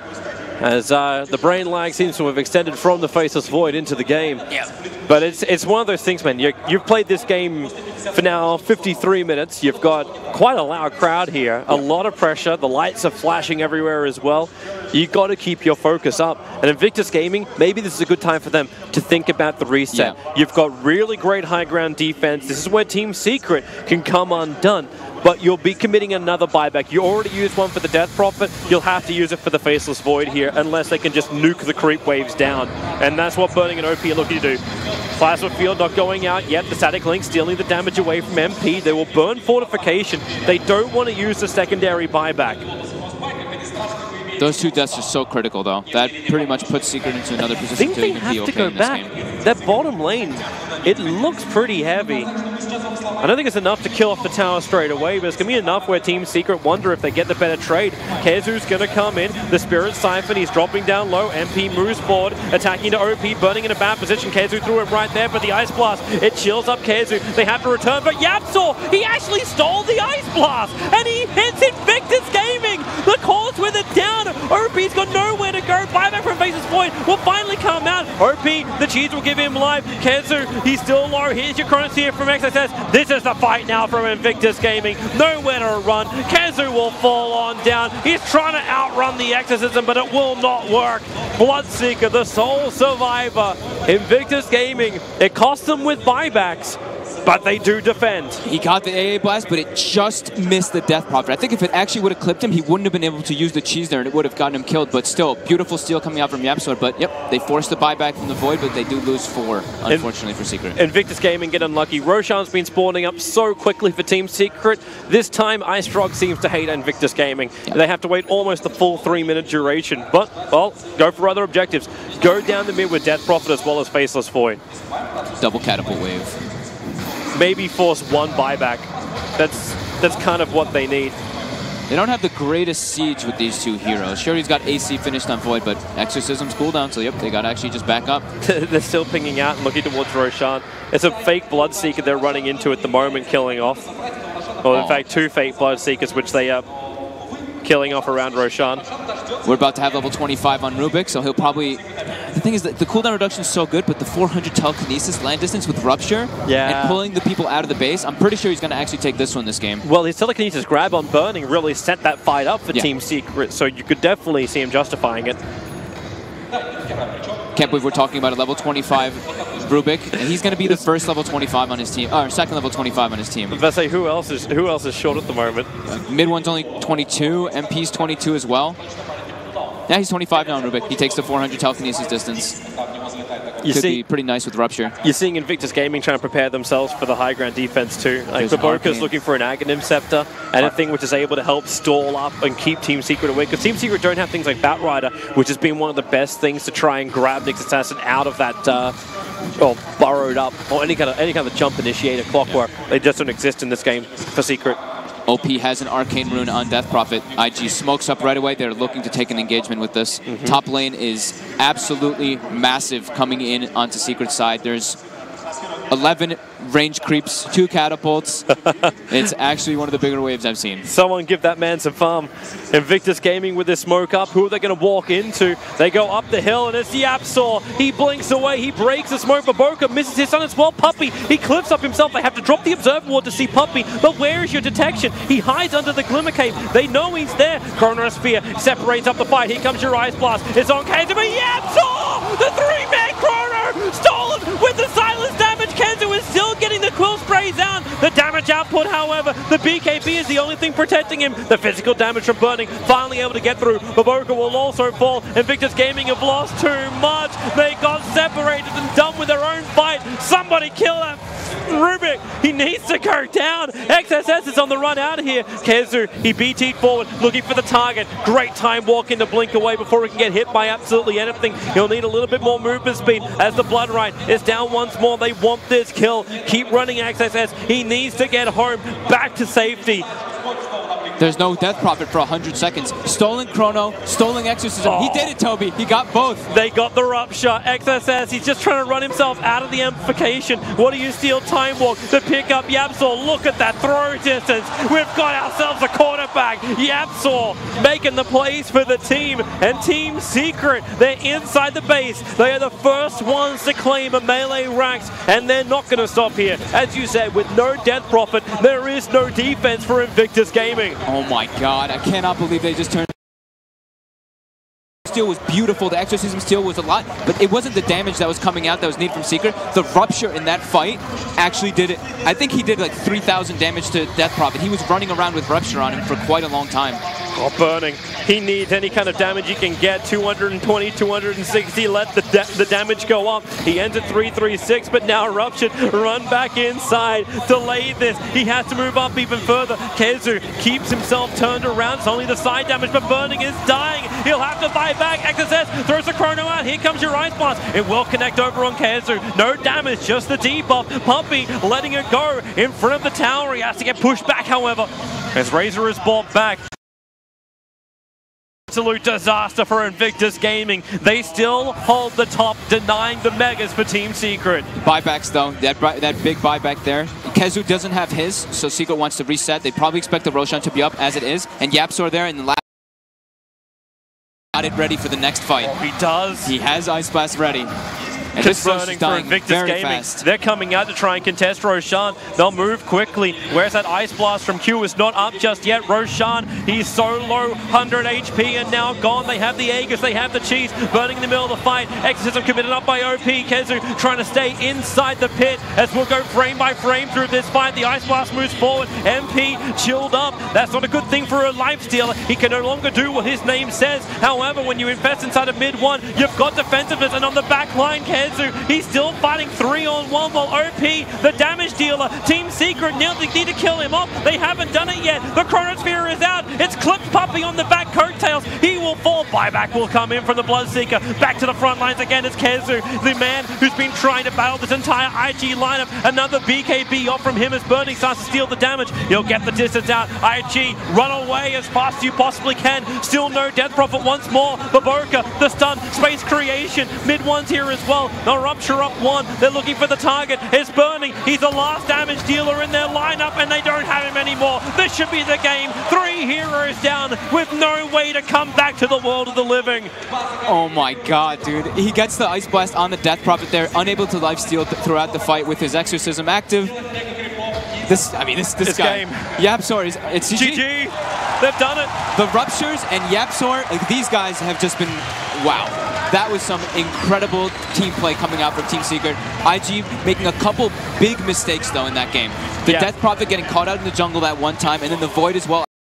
As the brain lag seems to have extended from the Faceless Void into the game. Yeah. But it's one of those things, man. You've played this game for now 53 minutes. You've got quite a loud crowd here. A lot of pressure. The lights are flashing everywhere as well. You've got to keep your focus up. And Invictus Gaming, maybe this is a good time for them to think about the reset. Yeah. You've got really great high ground defense. This is where Team Secret can come undone. But you'll be committing another buyback. You already used one for the Death Prophet. You'll have to use it for the Faceless Void here, unless they can just nuke the creep waves down. And that's what Burning and OP are looking to do. Plasma Field not going out yet. The Static Link stealing the damage away from MP. They will burn Fortification. They don't want to use the secondary buyback. Those 2 deaths are so critical, though. That pretty much puts Secret into another I position think to they even have be to okay go in this back. game. That bottom lane, it looks pretty heavy. I don't think it's enough to kill off the tower straight away, but it's going to be enough where Team Secret wonder if they get the better trade. Kezu's going to come in. The Spirit Siphon, he's dropping down low. MP moves forward, attacking to OP, burning in a bad position. Kezu threw it right there, but the Ice Blast, it chills up Kezu. They have to return, but Yapsor, he actually stole the Ice Blast, and he hits Invictus Gaming. The course with it down. OP's got nowhere to go. Buyback from Faces Point will finally come out. OP, the cheese will give him life. Kezu, he's still low. Here's your Chronosphere from XSS. This is the fight now from Invictus Gaming. Nowhere to run. Kezu will fall on down. He's trying to outrun the Exorcism, but it will not work. Bloodseeker, the sole survivor. Invictus Gaming, it cost them with buybacks, but they do defend. He got the AA blast, but it just missed the Death Prophet. I think if it actually would have clipped him, he wouldn't have been able to use the cheese there, and it would have gotten him killed. But still, beautiful steal coming out from Yapsor. But yep, they forced the buyback from the Void, but they do lose 4, unfortunately, for Secret. Invictus Gaming get unlucky. Roshan's been spawning up so quickly for Team Secret. This time, Ice Frog seems to hate Invictus Gaming. Yep. They have to wait almost the full 3-minute duration. But, well, go for other objectives. Go down the mid with Death Prophet as well as Faceless Void. Double catapult wave. Maybe force 1 buyback. That's kind of what they need. They don't have the greatest siege with these 2 heroes. Sure, he's got AC finished on Void, but Exorcism's cooldown, so yep, they got to actually just back up. They're still pinging out and looking towards Roshan. It's a fake Bloodseeker they're running into at the moment, killing off. Well, in fact, 2 fake Bloodseekers, which they are killing off around Roshan. We're about to have level 25 on Rubik, so he'll probably... The thing is that the cooldown reduction is so good, but the 400 telekinesis land distance with Rupture and pulling the people out of the base, I'm pretty sure he's going to actually take this one this game. Well, his telekinesis grab on Burning really set that fight up for Team Secret, so you could definitely see him justifying it. Can't believe we're talking about a level 25 Rubik, and he's going to be the first level 25 on his team, or second level 25 on his team. I was about to say, who else is short at the moment? Mid one's only 22, MP's 22 as well. Yeah, he's 25 now on Rubik. He takes the 400 telekinesis distance. Could be pretty nice with Rupture. You're seeing Invictus Gaming trying to prepare themselves for the high ground defense too. Like Baboka's looking for an Aghanim Scepter, anything which is able to help stall up and keep Team Secret away. Because Team Secret don't have things like Batrider, which has been one of the best things to try and grab Nyx Assassin out of that or burrowed up, or any kind of jump initiator clockwork. They just don't exist in this game for Secret. OP has an Arcane Rune on Death Prophet. IG smokes up right away. They're looking to take an engagement with this. Top lane is absolutely massive coming in onto Secret's side. There's 11 range creeps, 2 catapults. It's actually one of the bigger waves I've seen. Someone give that man some farm. Invictus Gaming with this smoke up. Who are they going to walk into? They go up the hill, and it's the Yapsor. He blinks away. He breaks the smoke. Baboka misses his son as well. Puppey, he clips up himself. They have to drop the Observer Ward to see Puppey. But where is your detection? He hides under the Glimmer Cape. They know he's there. Chronosphere separates up the fight. Here comes your Ice Blast. It's on Kenzu, but Yapsor! The 3-man Chrono! Stolen with the silence damage. Kenzu is still getting the quill sprays out. The damage output, however, the BKB is the only thing protecting him. The physical damage from Burning finally able to get through. Baboka will also fall. Invictus Gaming have lost too much. They got separated and done with their own fight. Somebody kill that Rubik. He needs to go down. XSS is on the run out of here. Kezu, he BT'd forward, looking for the target. Great time walking to blink away before he can get hit by absolutely anything. He'll need a little bit more movement speed as the Blood Rite is down once more. They want this kill. Keep running XSS. He needs to get home, back to safety. There's no Death Prophet for 100 seconds. Stolen Chrono, stolen Exorcism. He did it, Toby. He got both. They got the Rupture. XSS, he's just trying to run himself out of the amplification. What do you steal? Time Walk to pick up Yapsor. Look at that throw distance. We've got ourselves a quarterback. Yapsor making the plays for the team. And Team Secret, they're inside the base. They are the first ones to claim a melee ranks, and they're not going to stop here. As you said, with no Death Prophet, there is no defense for Invictus Gaming. Oh my god, I cannot believe they just turned. Steal was beautiful, the Exorcism steal was a lot, but it wasn't the damage that was coming out that was needed from Secret. The Rupture in that fight actually did it. I think he did like 3,000 damage to Death Prophet. He was running around with Rupture on him for quite a long time. Oh, Burning. He needs any kind of damage he can get. 220, 260. Let the damage go up. He ends at 336, but now Ruptured. Run back inside. Delay this. He has to move up even further. Kezu keeps himself turned around. It's only the side damage, but Burning is dying. He'll have to fight back. XSS throws the chrono out. Here comes your Ice Blast. It will connect over on Kezu. No damage, just the debuff. Pumpy letting it go in front of the tower. He has to get pushed back, however, as Razor is brought back. Absolute disaster for Invictus Gaming. They still hold the top, denying the megas for Team Secret. Buybacks though, that big buyback there. Kezu doesn't have his, so Secret wants to reset. They probably expect the Roshan to be up as it is, and Yapsor there in the last. Got it ready for the next fight. He does. He has Ice Blast ready. And Concerning for Invictus Gaming. Fast. They're coming out to try and contest Roshan. They'll move quickly. Where's that Ice Blast from Q? Is not up just yet. Roshan, he's so low, 100 HP and now gone. They have the Aegis, they have the cheese, burning in the middle of the fight. Exorcism committed up by OP. Kezu trying to stay inside the pit as we'll go frame by frame through this fight. The Ice Blast moves forward. MP chilled up. That's not a good thing for a lifestealer. He can no longer do what his name says. However, when you invest inside of mid one, you've got defensiveness, and on the back line, Kezu, he's still fighting 3-on-1 while OP, the damage dealer, Team Secret need to kill him off. They haven't done it yet. The Chronosphere is out. It's clipped Puppy on the back coattails. He will fall. Buyback will come in from the Bloodseeker. Back to the front lines again is Kezu, the man who's been trying to battle this entire IG lineup. Another BKB off from him as Burning starts to steal the damage. He'll get the distance out. IG, run away as fast as you possibly can. Still no Death Prophet once more. Baboka, the stun, space creation. Mid one's here as well. The Rupture up one. They're looking for the target. It's Burning. He's the last damage dealer in their lineup, and they don't have him anymore. This should be the game. 3 heroes down with no way to come back to the world of the living. Oh my god, dude. He gets the Ice Blast on the Death Prophet there, unable to lifesteal throughout the fight with his Exorcism active. This guy. Game. Yapsor is, it's GG. They've done it. The Ruptures and Yapsor, like, these guys have just been, wow. That was some incredible team play coming out from Team Secret. IG making a couple big mistakes though in that game. The Death Prophet getting caught out in the jungle that one time, and then the Void as well.